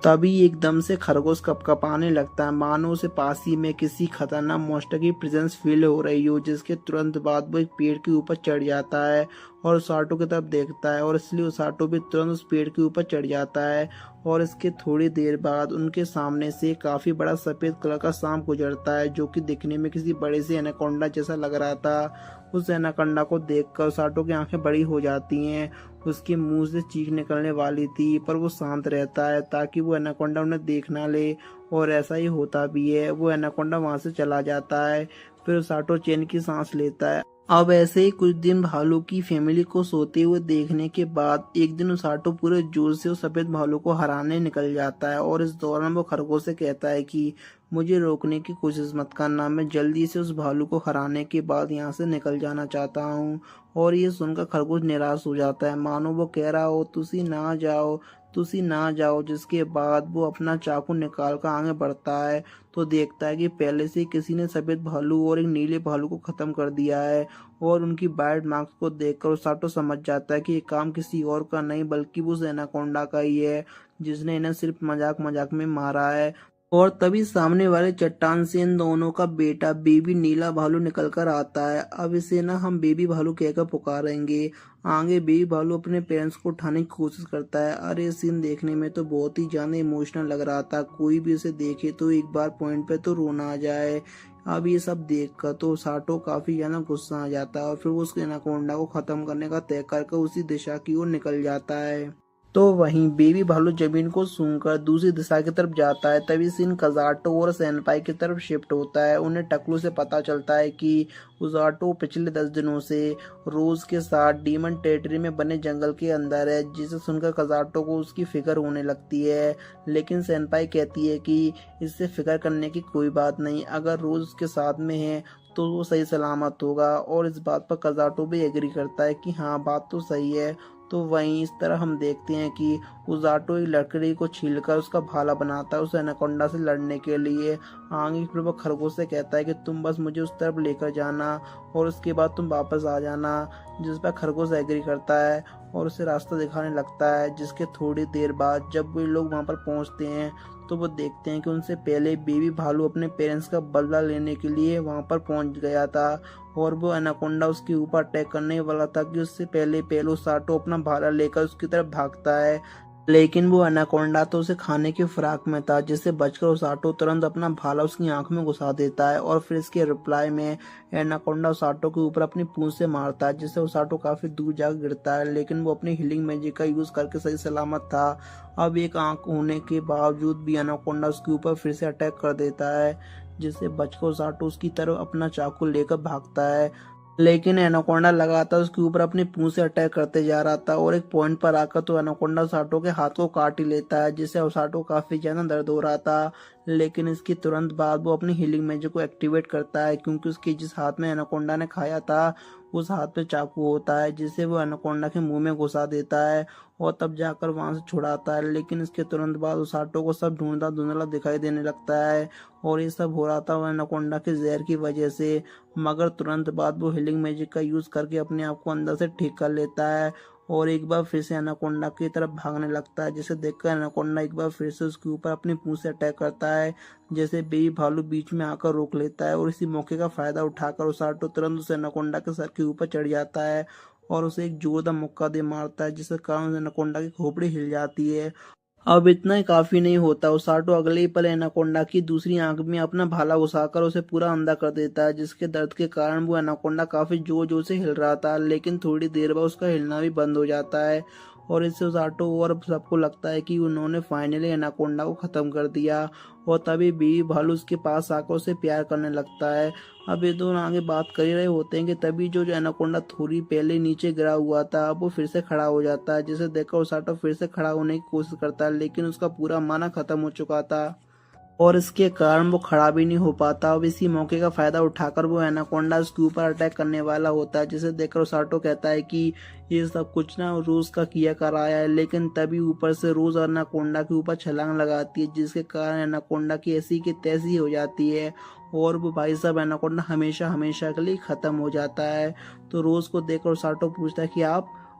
तभी एकदम से खरगोश कपकपाने लगता है, मानो उसे पास ही में किसी खतरनाक मॉन्स्टर की प्रेजेंस फील हो रही हो। जिसके तुरंत बाद वो एक पेड़ के ऊपर चढ़ जाता है और उसाटो की तरफ देखता है, और इसलिए उसाटो भी तुरंत उस पेड़ के ऊपर चढ़ जाता है। और इसके थोड़ी देर बाद उनके सामने से काफी बड़ा सफेद कलर का सांप गुजरता है, जो कि दिखने में किसी बड़े से एनाकोंडा जैसा लग रहा था। उस एनाकोंडा को देखकर उसाटो की आंखें बड़ी हो जाती हैं। उसके मुंह से चीख निकलने वाली थी, पर वो शांत रहता है ताकि वो एनाकोंडा उन्हें देख ना ले, और ऐसा ही होता भी है। वो एनाकोंडा वहां से चला जाता है। फिर उसाटो चैन की सांस लेता है। अब ऐसे ही कुछ दिन भालू की फैमिली को सोते हुए देखने के बाद एक दिन उसाटो पूरे जोश से उस सफेद भालू को हराने निकल जाता है, और इस दौरान वो खरगोश से कहता है कि मुझे रोकने की कोशिश मत करना, मैं जल्दी से उस भालू को हराने के बाद यहाँ से निकल जाना चाहता हूँ। और ये सुनकर खरगोश निराश हो जाता है, मानो वो कह रहा हो तुसी ना जाओ, तुसी ना जाओ। जिसके बाद वो अपना चाकू निकाल कर आगे बढ़ता है तो देखता है कि पहले से किसी ने सफेद भालू और एक नीले भालू को खत्म कर दिया है। और उनकी बाइट मार्क्स को देखकर उसाटो समझ जाता है कि ये काम किसी और का नहीं बल्कि वो एनाकोंडा का ही है, जिसने इन्हें सिर्फ मजाक मजाक में मारा है। और तभी सामने वाले चट्टान से इन दोनों का बेटा बेबी नीला भालू निकल कर आता है। अब इसे ना हम बेबी भालू कहकर पुकारेंगे। आगे बेबी भालू अपने पेरेंट्स को उठाने की कोशिश करता है। अरे ये सीन देखने में तो बहुत ही ज्यादा इमोशनल लग रहा था, कोई भी इसे देखे तो एक बार पॉइंट पे तो रोना आ जाए। अब ये सब देखकर तो साटो काफी ज्यादा गुस्सा आ जाता है और फिर वो उस एनाकोंडा को खत्म करने का तय करके उसी दिशा की ओर निकल जाता है। तो वहीं बेबी भालू जमीन को सूंघकर दूसरी दिशा की तरफ जाता है। तभी सीन कजाटो और सेनपाई की तरफ शिफ्ट होता है। उन्हें टकलू से पता चलता है कि उजाटो पिछले 10 दिनों से रोज के साथ डीमन टेरिटरी में बने जंगल के अंदर है, जिसे सुनकर कजाटो को उसकी फिक्र होने लगती है। लेकिन सेनपाई कहती है कि इससे फिक्र करने की कोई बात नहीं, अगर रोज उसके साथ में है तो वो सही सलामत होगा। और इस बात पर कजाटो भी एग्री करता है कि हाँ बात तो सही है। तो वहीं इस तरह हम देखते हैं कि उजाटो एक लकड़ी को छीलकर उसका भाला बनाता है उस एनाकोंडा से लड़ने के लिए। आगे फिर वो खरगोश से कहता है कि तुम बस मुझे उस तरफ लेकर जाना और उसके बाद तुम वापस आ जाना, जिस पर खरगोश एग्री करता है और उसे रास्ता दिखाने लगता है। जिसके थोड़ी देर बाद जब वे लोग वहां पर पहुंचते हैं तो वो देखते हैं कि उनसे पहले बेबी भालू अपने पेरेंट्स का बदला लेने के लिए वहां पर पहुंच गया था, और वो एनाकोंडा उसके ऊपर अटैक करने वाला था कि उससे पहले पेलो साटो अपना भाला लेकर उसकी तरफ भागता है। लेकिन वो एनाकोंडा तो उसे खाने की फिराक में था, जिससे बचकर उसाटो तुरंत अपना भाला उसकी आंख में घुसा देता है और फिर इसके रिप्लाई में एनाकोंडा उसाटो के ऊपर अपनी पूंछ से मारता है, जिससे उसाटो काफी दूर जाकर गिरता है। लेकिन वो अपनी हीलिंग मैजिक का यूज करके सही सलामत था। अब एक आंख होने के बावजूद भी एनाकोंडा उसके ऊपर फिर से अटैक कर देता है, जिससे बचकर उसाटो उसकी तरफ अपना चाकू लेकर भागता है। लेकिन एनाकोंडा लगातार उसके ऊपर अपनी पूंछ से अटैक करते जा रहा था, और एक पॉइंट पर आकर तो एनाकोंडा उसाटो के हाथ को काट ही लेता है, जिससे उसाटो काफी ज्यादा दर्द हो रहा था। लेकिन इसके तुरंत बाद वो अपनी हीलिंग मैजिक को एक्टिवेट करता है, क्योंकि उसके जिस हाथ में एनाकोंडा ने खाया था उस हाथ पे चाकू होता है, जिसे वो एनाकोंडा के मुंह में घुसा देता है और तब जाकर वहां से छुड़ाता है। लेकिन इसके तुरंत बाद उसाटो को सब ढूंढता धुंधला दिखाई देने लगता है, और ये सब हो रहा था वो एनाकोंडा के जहर की वजह से। मगर तुरंत बाद वो हीलिंग मैजिक का यूज करके अपने आप को अंदर से ठीक कर लेता है और एक बार फिर से एनाकोंडा की तरफ भागने लगता है, जिसे देखकर एनाकोंडा एक बार फिर से उसके ऊपर अपनी पूंछ से अटैक करता है। जैसे बेबी भालू बीच में आकर रोक लेता है और इसी मौके का फायदा उठाकर ओसाटो तुरंत उस एनाकोंडा के सर के ऊपर चढ़ जाता है और उसे एक जोरदार मुक्का दे मारता है, जिसके कारण एनाकोंडा की खोपड़ी हिल जाती है। अब इतना ही काफी नहीं होता, ओसाटो अगले ही पल एनाकोंडा की दूसरी आंख में अपना भाला घुसाकर उसे पूरा अंधा कर देता है, जिसके दर्द के कारण वो एनाकोंडा काफी जोर जोर से हिल रहा था, लेकिन थोड़ी देर बाद उसका हिलना भी बंद हो जाता है। और इससे ओसाटो और सबको लगता है कि उन्होंने फाइनली एनाकोंडा को खत्म कर दिया। और तभी बीवी भालू उसके पास आकर उसे प्यार करने लगता है। अब ये दोनों आगे बात कर ही रहे होते हैं कि तभी जो एनाकोंडा थोड़ी पहले नीचे गिरा हुआ था, अब वो फिर से खड़ा हो जाता है, जिसे देखकर ओसाटो फिर से खड़ा होने की कोशिश करता है, लेकिन उसका पूरा माना खत्म हो चुका था और इसके कारण वो खड़ा भी नहीं हो पाता। अब इसी मौके का फायदा उठाकर वो एनाकोंडा उसके ऊपर अटैक करने वाला होता है, जिसे देखकर ओसाटो कहता है कि ये सब कुछ ना रोज का किया कराया है। लेकिन तभी ऊपर से रोज एनाकोंडा के ऊपर छलांग लगाती है, जिसके कारण एनाकोंडा की ऐसी की तैसी हो जाती है और वो भाई साहब एनाकोंडा हमेशा हमेशा के लिए खत्म हो जाता है। तो रोज को देखकर ओसाटो पूछता है कि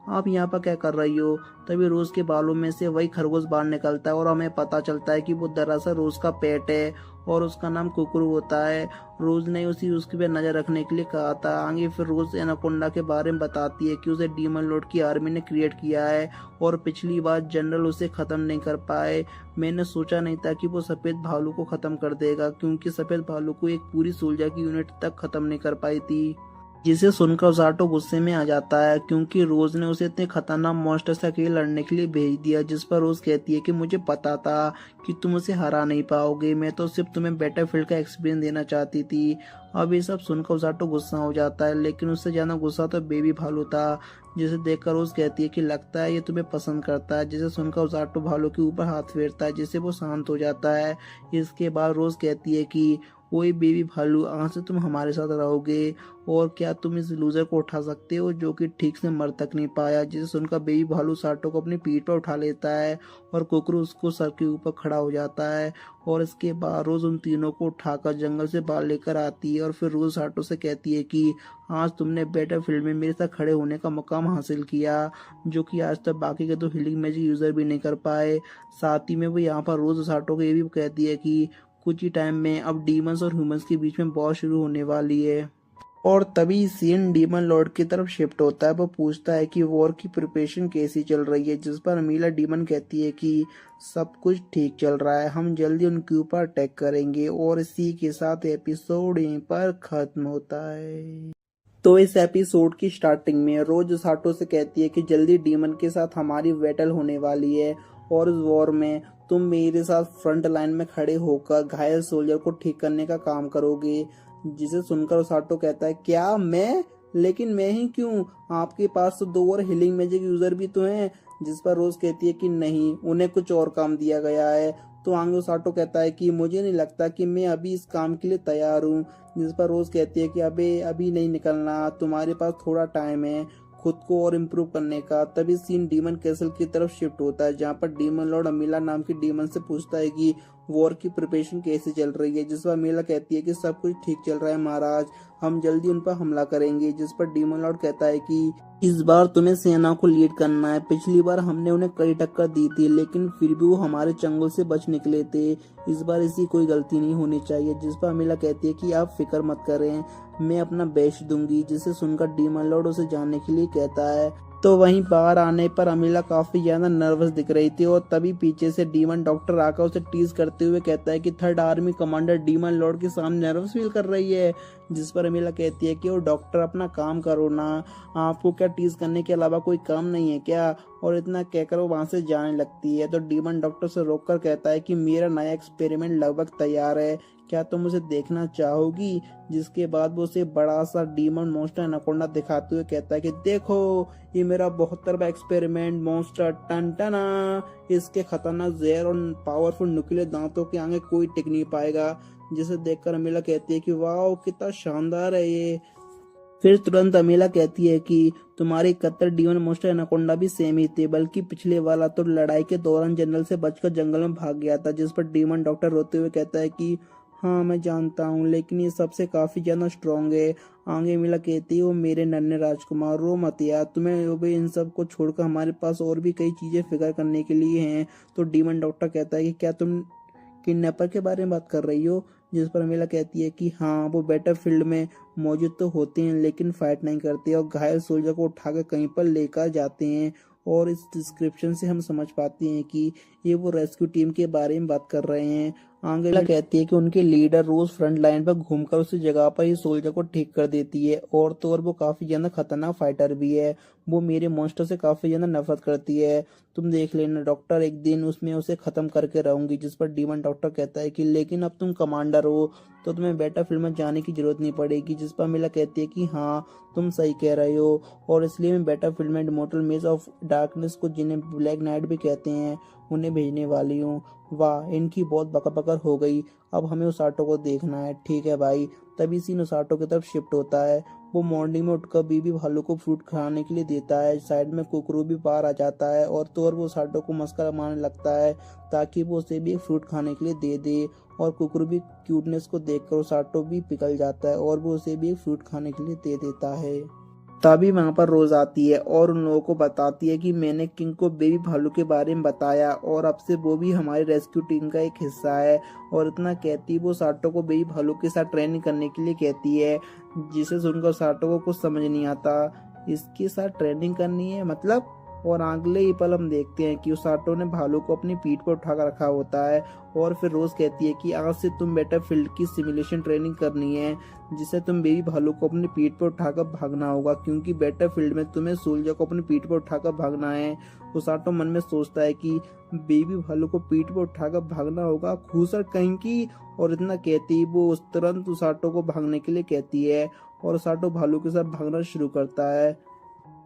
आप यहाँ पर क्या कर रही हो। तभी रोज के बालों में से वही खरगोश बाहर निकलता है और हमें पता चलता है कि वो दरअसल रोज का पेट है और उसका नाम कुकरू होता है। रोज ने उसके पे नजर रखने के लिए कहा था। आगे फिर रोज एनाकोंडा के बारे में बताती है कि उसे डीमन लॉर्ड की आर्मी ने क्रिएट किया है और पिछली बार जनरल उसे खत्म नहीं कर पाए। मैंने सोचा नहीं था कि वो सफेद भालू को खत्म कर देगा, क्योंकि सफेद भालू को एक पूरी सोल्जर की यूनिट तक खत्म नहीं कर पाई थी। जिसे सुनकर ओसाटो गुस्से में आ जाता है, क्योंकि रोज ने उसे इतने खतरनाक मॉन्स्टर से अकेले लड़ने के लिए भेज दिया। जिस पर रोज कहती है कि मुझे पता था कि तुम उसे हरा नहीं पाओगे, मैं तो सिर्फ तुम्हें बैटलफील्ड का एक्सपीरियंस देना चाहती थी। अब ये सब सुनकर ओसाटो गुस्सा हो जाता है, लेकिन उससे ज्यादा गुस्सा तो बेबी भालू था, जिसे देखकर रोज कहती है कि लगता है ये तुम्हें पसंद करता है। जिसे सुनकर ओसाटो भालू के ऊपर हाथ फेरता है, जिससे वो शांत हो जाता है। इसके बाद रोज कहती है कि वही बेबी भालू, आज से तुम हमारे साथ रहोगे और क्या तुम इस लूजर को उठा सकते हो जो कि ठीक से मर तक नहीं पाया। जिसे सुनकर बेबी भालू साटो को अपनी पीठ पर उठा लेता है और कुकरू उसको सर के ऊपर खड़ा हो जाता है। और इसके बाद रोज उन तीनों को उठाकर जंगल से बाहर लेकर आती है और फिर रोज साटो से कहती है कि आज तुमने बैटलफील्ड में मेरे साथ खड़े होने का मुकाम हासिल किया, जो कि आज तक बाकी के दो हीलिंग मैजिक यूजर भी नहीं कर पाए। साथ ही में वो यहाँ पर रोज साटो को ये भी कहती है कि कुछ ही टाइम में अब डीमंस और ह्यूमंस के बीच में वॉर शुरू होने वाली है। और तभी सीन डीमन लॉर्ड की तरफ शिफ्ट होता है। वो पूछता है कि वॉर की प्रिपरेशन कैसी चल रही है, जिस पर अमीला डीमन कहती है कि सब कुछ ठीक चल रहा है, हम जल्दी उनके ऊपर अटैक करेंगे। और इसी के साथ एपिसोड यहीं पर खत्म होता है। तो इस एपिसोड की स्टार्टिंग में रोज साटो से कहती है कि जल्दी डीमन के साथ हमारी बैटल होने वाली है और इस वॉर में तुम मेरे साथ फ्रंट लाइन में खड़े होकर घायल सोल्जर को ठीक करने का काम करोगे। जिसे सुनकर साटो कहता है क्या मैं, लेकिन मैं ही क्यों, आपके पास तो दो और हीलिंग मैजिक यूजर भी तो हैं। जिस पर रोज कहती है कि नहीं, उन्हें कुछ और काम दिया गया है। तो आंगो साटो कहता है कि मुझे नहीं लगता कि मैं अभी इस काम के लिए तैयार हूँ। जिस पर रोज कहती है कि अबे अभी नहीं निकलना, तुम्हारे पास थोड़ा टाइम है खुद को और इम्प्रूव करने का। तभी सीन डीमन कैसल की तरफ शिफ्ट होता है, जहाँ पर डीमन लॉर्ड अमीला नाम की डीमन से पूछता है कि वॉर की प्रिपरेशन कैसे चल रही है। जिस पर अमीला कहती है कि सब कुछ ठीक चल रहा है महाराज, हम जल्दी उन पर हमला करेंगे। जिस पर डीमन लॉर्ड कहता है कि इस बार तुम्हें सेना को लीड करना है, पिछली बार हमने उन्हें कड़ी टक्कर दी थी लेकिन फिर भी वो हमारे चंगुल से बच निकले थे, इस बार ऐसी कोई गलती नहीं होनी चाहिए। जिस पर अमीला कहती है कि आप फिक्र मत करें, मैं अपना बेस्ट दूंगी। जिसे सुनकर डीमन लॉर्ड उसे जाने के लिए कहता है। तो वहीं बाहर आने पर अमीला काफी ज्यादा नर्वस दिख रही थी और तभी पीछे से डीमन डॉक्टर आकर उसे टीज करते हुए कहता है कि third army commander demon Lord के सामने नर्वस फील कर रही है। जिस पर अमीला कहती है कि वो डॉक्टर अपना काम करो ना, आपको क्या टीज करने के अलावा कोई काम नहीं है क्या। और इतना कहकर वो वहां से जाने लगती है। तो डीमन डॉक्टर से रोककर कहता है कि मेरा नया एक्सपेरिमेंट लगभग तैयार है, क्या तुम उसे देखना चाहोगी। जिसके बाद वो उसे बड़ा सा डीमन मॉन्स्टर एनाकोंडा दिखाते हुए कहता है कि देखो ये मेरा 72वां एक्सपेरिमेंट मॉन्स्टर टनटना, इसके खतरनाक जहर और पावरफुल नुकीले दांतों के आगे कोई टिक नहीं पाएगा। जिसे देखकर अमीला कहती है कि वाह कितना शानदार है ये। फिर तुरंत अमीला कहती है कि तुम्हारे 71 डीमन मॉन्स्टर एनाकोंडा भी सेम ही थे, बल्कि पिछले वाला तो लड़ाई के दौरान जनरल से बचकर जंगल में भाग गया था। जिस पर डीमन डॉक्टर रोते हुए कहता है कि हाँ मैं जानता हूँ, लेकिन ये सबसे काफी ज्यादा स्ट्रांग है। आगे मिला कहती है, वो मेरे नन्हे राजकुमार रो मत यार, तुम्हें वो भी इन सब को छोड़कर हमारे पास और भी कई चीजें फिक्र करने के लिए हैं। तो डीमन डॉक्टर कहता है कि क्या तुम किडनैपर के बारे में बात कर रही हो? जिस पर अमीला कहती है कि हाँ, वो बैटलफील्ड में मौजूद तो होते हैं लेकिन फाइट नहीं करते और घायल सोल्जर को उठाकर कहीं पर लेकर जाते हैं। और इस डिस्क्रिप्शन से हम समझ पाते हैं कि ये वो रेस्क्यू टीम के बारे में बात कर रहे हैं। आंगेला कहती है कि उनके लीडर रोज फ्रंट लाइन पर घूमकर उसी जगह पर ही सोल्जर को ठीक कर देती है, और तो और वो काफी ज्यादा खतरनाक फाइटर भी है। वो मेरे मॉन्स्टर से काफी ज्यादा नफरत करती है। तुम देख लेना डॉक्टर, एक दिन उसमें उसे खत्म करके रहूंगी। जिस पर डीमन डॉक्टर कहता है कि लेकिन अब तुम कमांडर हो तो तुम्हें बैटलफील्ड में जाने की जरूरत नहीं पड़ेगी। जिस पर मिला कहती है कि हाँ, तुम सही कह रहे हो, और इसलिए मैं बैटलफील्ड में इमॉर्टल मेज ऑफ डार्कनेस को, जिन्हें ब्लैक नाइट भी कहते हैं, उन्हें भेजने वाली हूँ। वाह, इनकी बहुत बकर बकर हो गई। अब हमें उस ऑटो को देखना है। ठीक है भाई। तभी सीन उस ऑटो की तरफ शिफ्ट होता है। वो मॉर्निंग में उठकर बीबी भालू को फ्रूट खाने के लिए देता है। साइड में कुकरू भी बाहर आ जाता है, और तो और वो साटो को मस्का मारने लगता है ताकि वो उसे भी एक फ्रूट खाने के लिए दे दे। और कुकरू भी क्यूटनेस को देखकर साटो भी पिघल जाता है और वो उसे भी एक फ्रूट खाने के लिए दे देता है। तभी वहां पर रोज आती है और उन लोगों को बताती है कि मैंने किंग को बेबी भालू के बारे में बताया और अब से वो भी हमारी रेस्क्यू टीम का एक हिस्सा है। और इतना कहती है वो साटो को बेबी भालू के साथ ट्रेनिंग करने के लिए कहती है, जिसे सुनकर साटो को कुछ समझ नहीं आता। इसके साथ ट्रेनिंग करनी है मतलब? और अगले ही पल हम देखते हैं कि उस साटो ने भालू को अपनी पीठ पर उठाकर रखा होता है। और फिर रोज कहती है कि आज से तुम बैटलफील्ड की सिमुलेशन ट्रेनिंग करनी है, जिसे तुम बेबी भालू को अपनी पीठ पर उठाकर भागना होगा, क्योंकि बैटलफील्ड में तुम्हें सोल्जर को अपनी पीठ पर उठाकर भागना है। उसाटो मन में सोचता है कि बेबी भालू को पीठ पर उठाकर भागना होगा, खूसर कहीं की। और इतना कहती वो उस तुरंत उसाटो को भागने के लिए कहती है, और उसाटो भालू के साथ भागना शुरू करता है।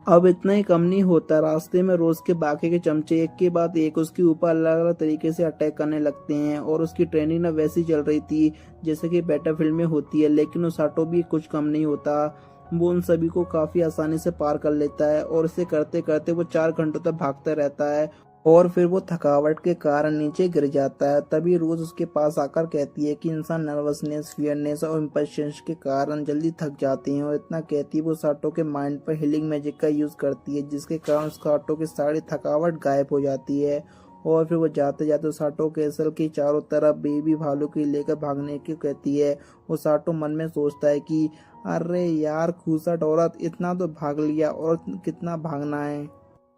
अब इतना ही कम नहीं होता, रास्ते में रोज के बाकी के चमचे एक के बाद एक उसके ऊपर अलग अलग तरीके से अटैक करने लगते हैं। और उसकी ट्रेनिंग ना वैसी चल रही थी जैसे कि बैटलफील्ड में होती है, लेकिन उसाटो भी कुछ कम नहीं होता। वो उन सभी को काफी आसानी से पार कर लेता है, और इसे करते करते वो 4 घंटों तक भागता रहता है। और फिर वो थकावट के कारण नीचे गिर जाता है। तभी रोज उसके पास आकर कहती है कि इंसान नर्वसनेस, फियरनेस और इम्पल्शंस के कारण जल्दी थक जाते हैं। और इतना कहती है वो साटो के माइंड पर हीलिंग मैजिक का यूज करती है, जिसके कारण साटो की सारी थकावट गायब हो जाती है। और फिर वो जाते जाते साटो कैसल के चारों तरफ बेबी भालू की लेकर भागने की कहती है। वो साटो मन में सोचता है कि अरे यार खूसट औरत, इतना तो भाग लिया और कितना भागना है।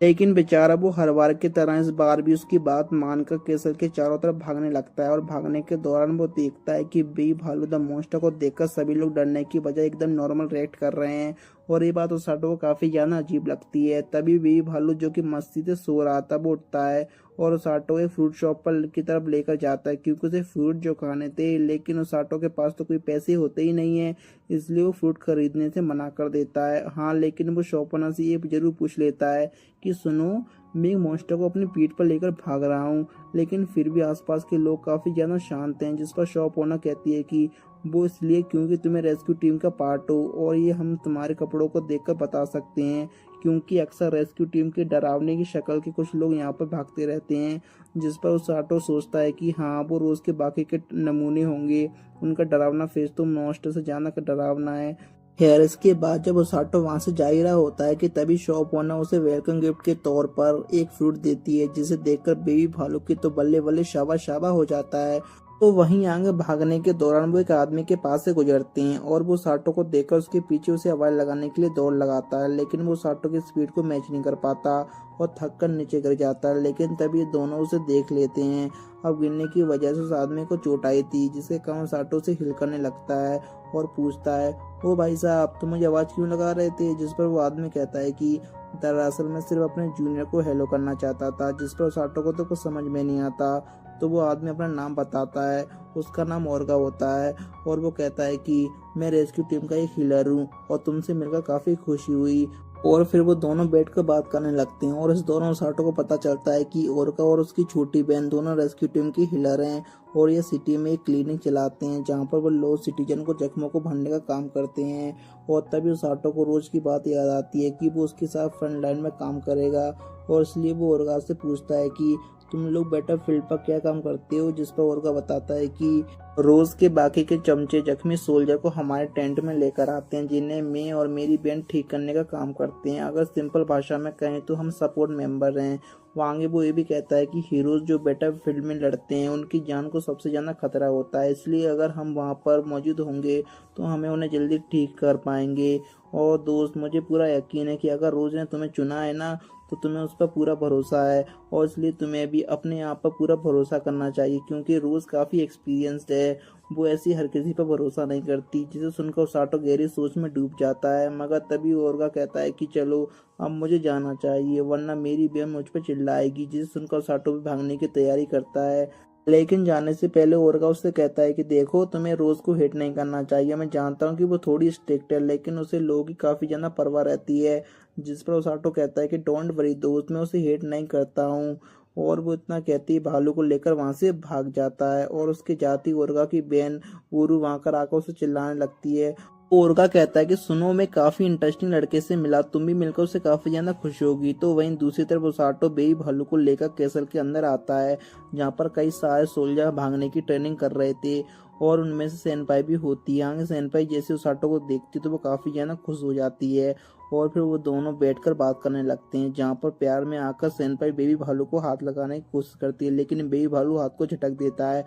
लेकिन बेचारा वो हर बार की तरह इस बार भी उसकी बात मानकर केसर के चारों तरफ भागने लगता है। और भागने के दौरान वो देखता है कि बी भालू द मॉन्स्टर को देखकर सभी लोग डरने की बजाय एकदम नॉर्मल रिएक्ट कर रहे हैं। और ये बात उस साटो को काफी ज्यादा अजीब लगती है। तभी बी भालू जो कि मस्ती से सो रहा था वो उठता है और उस साटो एक फ्रूट शॉप पर की तरफ लेकर जाता है, क्योंकि उसे फ्रूट जो खाने थे। लेकिन उस साटो के पास तो कोई पैसे होते ही नहीं है, इसलिए वो फ्रूट खरीदने से मना कर देता है। हाँ, लेकिन वो शॉप ओनर से ये जरूर पूछ लेता है कि सुनो, मैं एक मॉन्स्टर को अपनी पीठ पर लेकर भाग रहा हूँ, लेकिन फिर भी आसपास के लोग काफी ज्यादा शांत हैं। जिस पर शॉप ओनर कहती है कि वो इसलिए क्योंकि तुम्हें रेस्क्यू टीम का पार्ट हो, और ये हम तुम्हारे कपड़ों को देखकर बता सकते हैं, क्योंकि अक्सर रेस्क्यू टीम के डरावने की शक्ल के कुछ लोग यहाँ पर भागते रहते हैं। जिस पर उस साटो सोचता है कि हाँ, वो रोज के बाकी के नमूने होंगे, उनका डरावना फेस तो मॉन्स्टर से ज्यादा डरावना है। खैर, इसके बाद जब ओसाटो वहां से जा ही रहा होता है कि तभी शॉप ओनर उसे वेलकम गिफ्ट के तौर पर एक फ्रूट देती है, जिसे देखकर बेबी भालू की तो बल्ले बल्ले शाबा शाबा हो जाता है। तो वहीं आगे भागने के दौरान वो एक आदमी के पास से गुजरते हैं, और वो साटो को देखकर उसके पीछे उसे आवाज लगाने के लिए दौड़ लगाता है, लेकिन वो साटो की स्पीड को मैच नहीं कर पाता और थक कर नीचे गिर जाता है। लेकिन तभी दोनों उसे देख लेते हैं। अब गिरने की वजह से उस आदमी को चोट आई थी, जिसके कारण साटो से हिल करने लगता है और पूछता है, ओ भाई साहब, तुम मुझे आवाज क्यों लगा रहे थे? जिस पर वो आदमी कहता है कि दरअसल मैं सिर्फ अपने जूनियर को हेलो करना चाहता था। जिस पर साटो को तो कुछ समझ में नहीं आता। तो वो आदमी अपना नाम बताता है, उसका नाम ओरगा होता है, और वो कहता है कि मैं रेस्क्यू टीम का एक हीलर हूँ और तुमसे मिलकर काफी खुशी हुई। और फिर वो दोनों बैठकर बात करने लगते हैं, और इस दौरान साटो को पता चलता है कि ओरका और उसकी छोटी बहन दोनों रेस्क्यू टीम की हीलर हैं, और ये सिटी में एक क्लिनिक चलाते हैं जहाँ पर वो लो सिटीजन को जख्मों को भरने का काम करते हैं। और तभी उस साटो को रोज की बात याद आती है कि वो उसके साथ फ्रंट लाइन में काम करेगा, और इसलिए वो ओरगा से पूछता है कि तुम लोग बैटलफील्ड पर क्या काम करते हो? जिस पर ओरगा बताता है कि रोज के बाकी के चमचे जख्मी सोल्जर को हमारे टेंट में लेकर आते हैं, जिन्हें मैं और मेरी बहन ठीक करने का काम करते हैं। अगर सिंपल भाषा में कहें तो हम सपोर्ट मेंबर हैं। वांगे वो ये भी कहता है कि हीरोज जो बैटलफील्ड में लड़ते हैं उनकी जान को सबसे ज्यादा खतरा होता है, इसलिए अगर हम वहां पर मौजूद होंगे तो हमें उन्हें जल्दी ठीक कर पाएंगे। और दोस्त, मुझे पूरा यकीन है कि अगर रोज ने तुम्हें चुना है ना, तो तुम्हें उस पर पूरा भरोसा है, और इसलिए तुम्हें भी अपने आप पर पूरा भरोसा करना चाहिए, क्योंकि रोज काफी एक्सपीरियंस्ड है। वो ऐसी हर किसी पर भरोसा नहीं करती। जिसे सुनकर साटो गहरी सोच में डूब जाता है, मगर तभी ओरगा कहता है कि चलो अब मुझे जाना चाहिए, वरना मेरी बहन मुझ पर चिल्लाएगी। जिसे सुनकर साटो भी भागने की तैयारी करता है, लेकिन जाने से पहले ओरगा उससे कहता है कि देखो, तुम्हें रोज को हेट नहीं करना चाहिए। मैं जानता हूँ कि वो थोड़ी स्ट्रिक्ट है, लेकिन उसे लोगों की काफी ज्यादा परवाह रहती है। जिस पर ओसाटो कहता है कि डोंट वरी दोस्त, मैं उसे हेट नहीं करता हूँ। और वो इतना कहती है, भालू को लेकर वहां से भाग जाता है, और उसके जाती ओरगा की बहन ऊरू वहां कर आकर उसे चिल्लाने लगती है। ओरगा कहता है कि सुनो, मैं काफी इंटरेस्टिंग लड़के से मिला, तुम भी मिलकर उससे काफी ज्यादा खुश होगी। तो वहीं दूसरी तरफ ओसाटो बेई भालू को लेकर कैसल के अंदर आता है, जहाँ पर कई सारे सोल्जर भागने की ट्रेनिंग कर रहे थे, और उनमें से सेनपाई भी होती है। आगे सेनपाई जैसे ओसाटो को देखती तो वो काफी ज्यादा खुश हो जाती है, और फिर वो दोनों बैठकर बात करने लगते हैं, जहाँ पर प्यार में आकर सेनपाई बेबी भालू को हाथ लगाने की कोशिश करती है, लेकिन बेबी भालू हाथ को झटक देता है,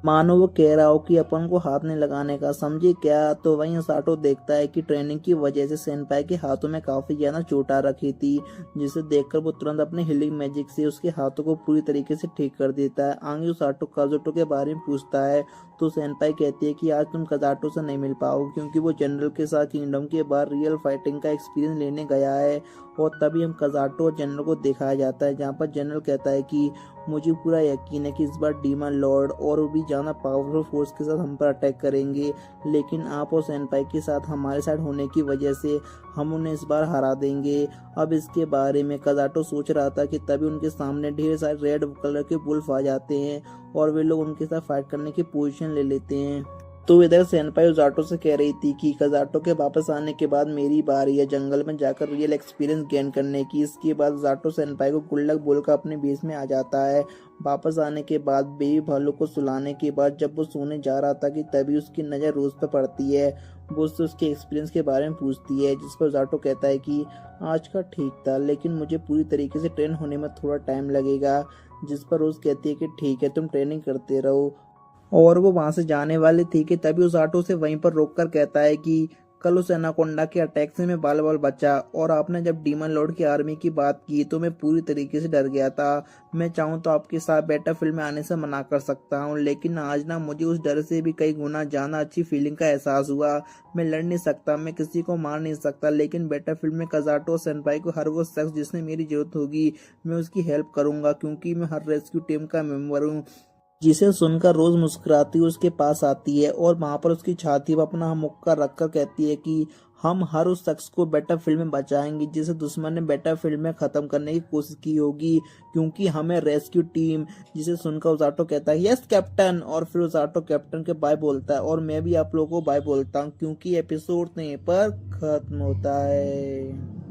मानो वो कह रहा हो कि अपन को हाथ नहीं लगाने का, समझे क्या। तो वहीं साटो देखता है कि ट्रेनिंग की वजह से सेनपाई के हाथों में काफी ज्यादा चोट आ रखी थी, जिसे देखकर वो तुरंत अपने हीलिंग मैजिक से उसके हाथों को पूरी तरीके से ठीक कर देता है। आगे साटो काजुटो के बारे में पूछता है, तो सेनपाई कहती है कि आज तुम कजाटो से नहीं मिल पाओगे, क्योंकि वो जनरल के साथ किंगडम के बाहर रियल फाइटिंग का एक्सपीरियंस लेने गया है। और तभी हम कजाटो और जनरल को दिखाया जाता है, जहाँ पर जनरल कहता है कि मुझे पूरा यकीन है कि इस बार डीमन लॉर्ड और भी ज्यादा पावरफुल फोर्स के साथ हम पर अटैक करेंगे, लेकिन आप और सेनपाई के साथ हमारे साथ होने की वजह से हम उन्हें इस बार हरा देंगे। अब इसके बारे में कजाटो सोच रहा था कि तभी उनके सामने ढेर सारे रेड कलर के वुल्फ आ जाते हैं, और वे लोग उनके साथ फाइट करने की पोजीशन ले लेते हैं। तो इधर सेनपाई उजाटो से कह रही थी कि कजाटो के वापस आने के बाद मेरी बारी है जंगल में जाकर रियल एक्सपीरियंस गेन करने की। इसके बाद उजाटो सेनपाई को गुड लक बोलकर अपने बेस में आ जाता है। वापस आने के बाद बेबी भालू को सुलाने के बाद जब वो सोने जा रहा था कि तभी उसकी नज़र रोज पर पड़ती है। वो उससे उसके एक्सपीरियंस के बारे में पूछती है, जिस पर उजाटो कहता है कि आज का ठीक था, लेकिन मुझे पूरी तरीके से ट्रेन होने में थोड़ा टाइम लगेगा। जिस पर रोज कहती है कि ठीक है, तुम ट्रेनिंग करते रहो। और वो वहां से जाने वाली थी कि तभी उस ऑटो से वहीं पर रोककर कहता है कि कल उस एनाकोंडा के अटैक से मैं बाल बाल बचा, और आपने जब डीमन लॉर्ड की आर्मी की बात की तो मैं पूरी तरीके से डर गया था। मैं चाहूँ तो आपके साथ बैटलफील्ड में आने से मना कर सकता हूँ, लेकिन आज ना मुझे उस डर से भी कई गुना ज्यादा अच्छी फीलिंग का एहसास हुआ। मैं लड़ नहीं सकता, मैं किसी को मार नहीं सकता, लेकिन बैटलफील्ड में कजाटो सेनपाई को हर वो शख्स जिसने मेरी जरूरत होगी मैं उसकी हेल्प करूंगा, क्योंकि मैं हर रेस्क्यू टीम का मेंबर हूँ। जिसे सुनकर रोज मुस्कुराती उसके पास आती है, और वहां पर उसकी छाती पर अपना मुक्का रखकर कहती है कि हम हर उस शख्स को बैटलफील्ड में बचाएंगे जिसे दुश्मन ने बैटलफील्ड में खत्म करने की कोशिश की होगी, क्योंकि हमें रेस्क्यू टीम। जिसे सुनकर उजाटो कहता है यस कैप्टन, और फिर उजाटो कैप्टन के बाय बोलता है, और मैं भी आप लोगों को बाय बोलता हूँ, क्योंकि एपिसोड यहीं पर खत्म होता है।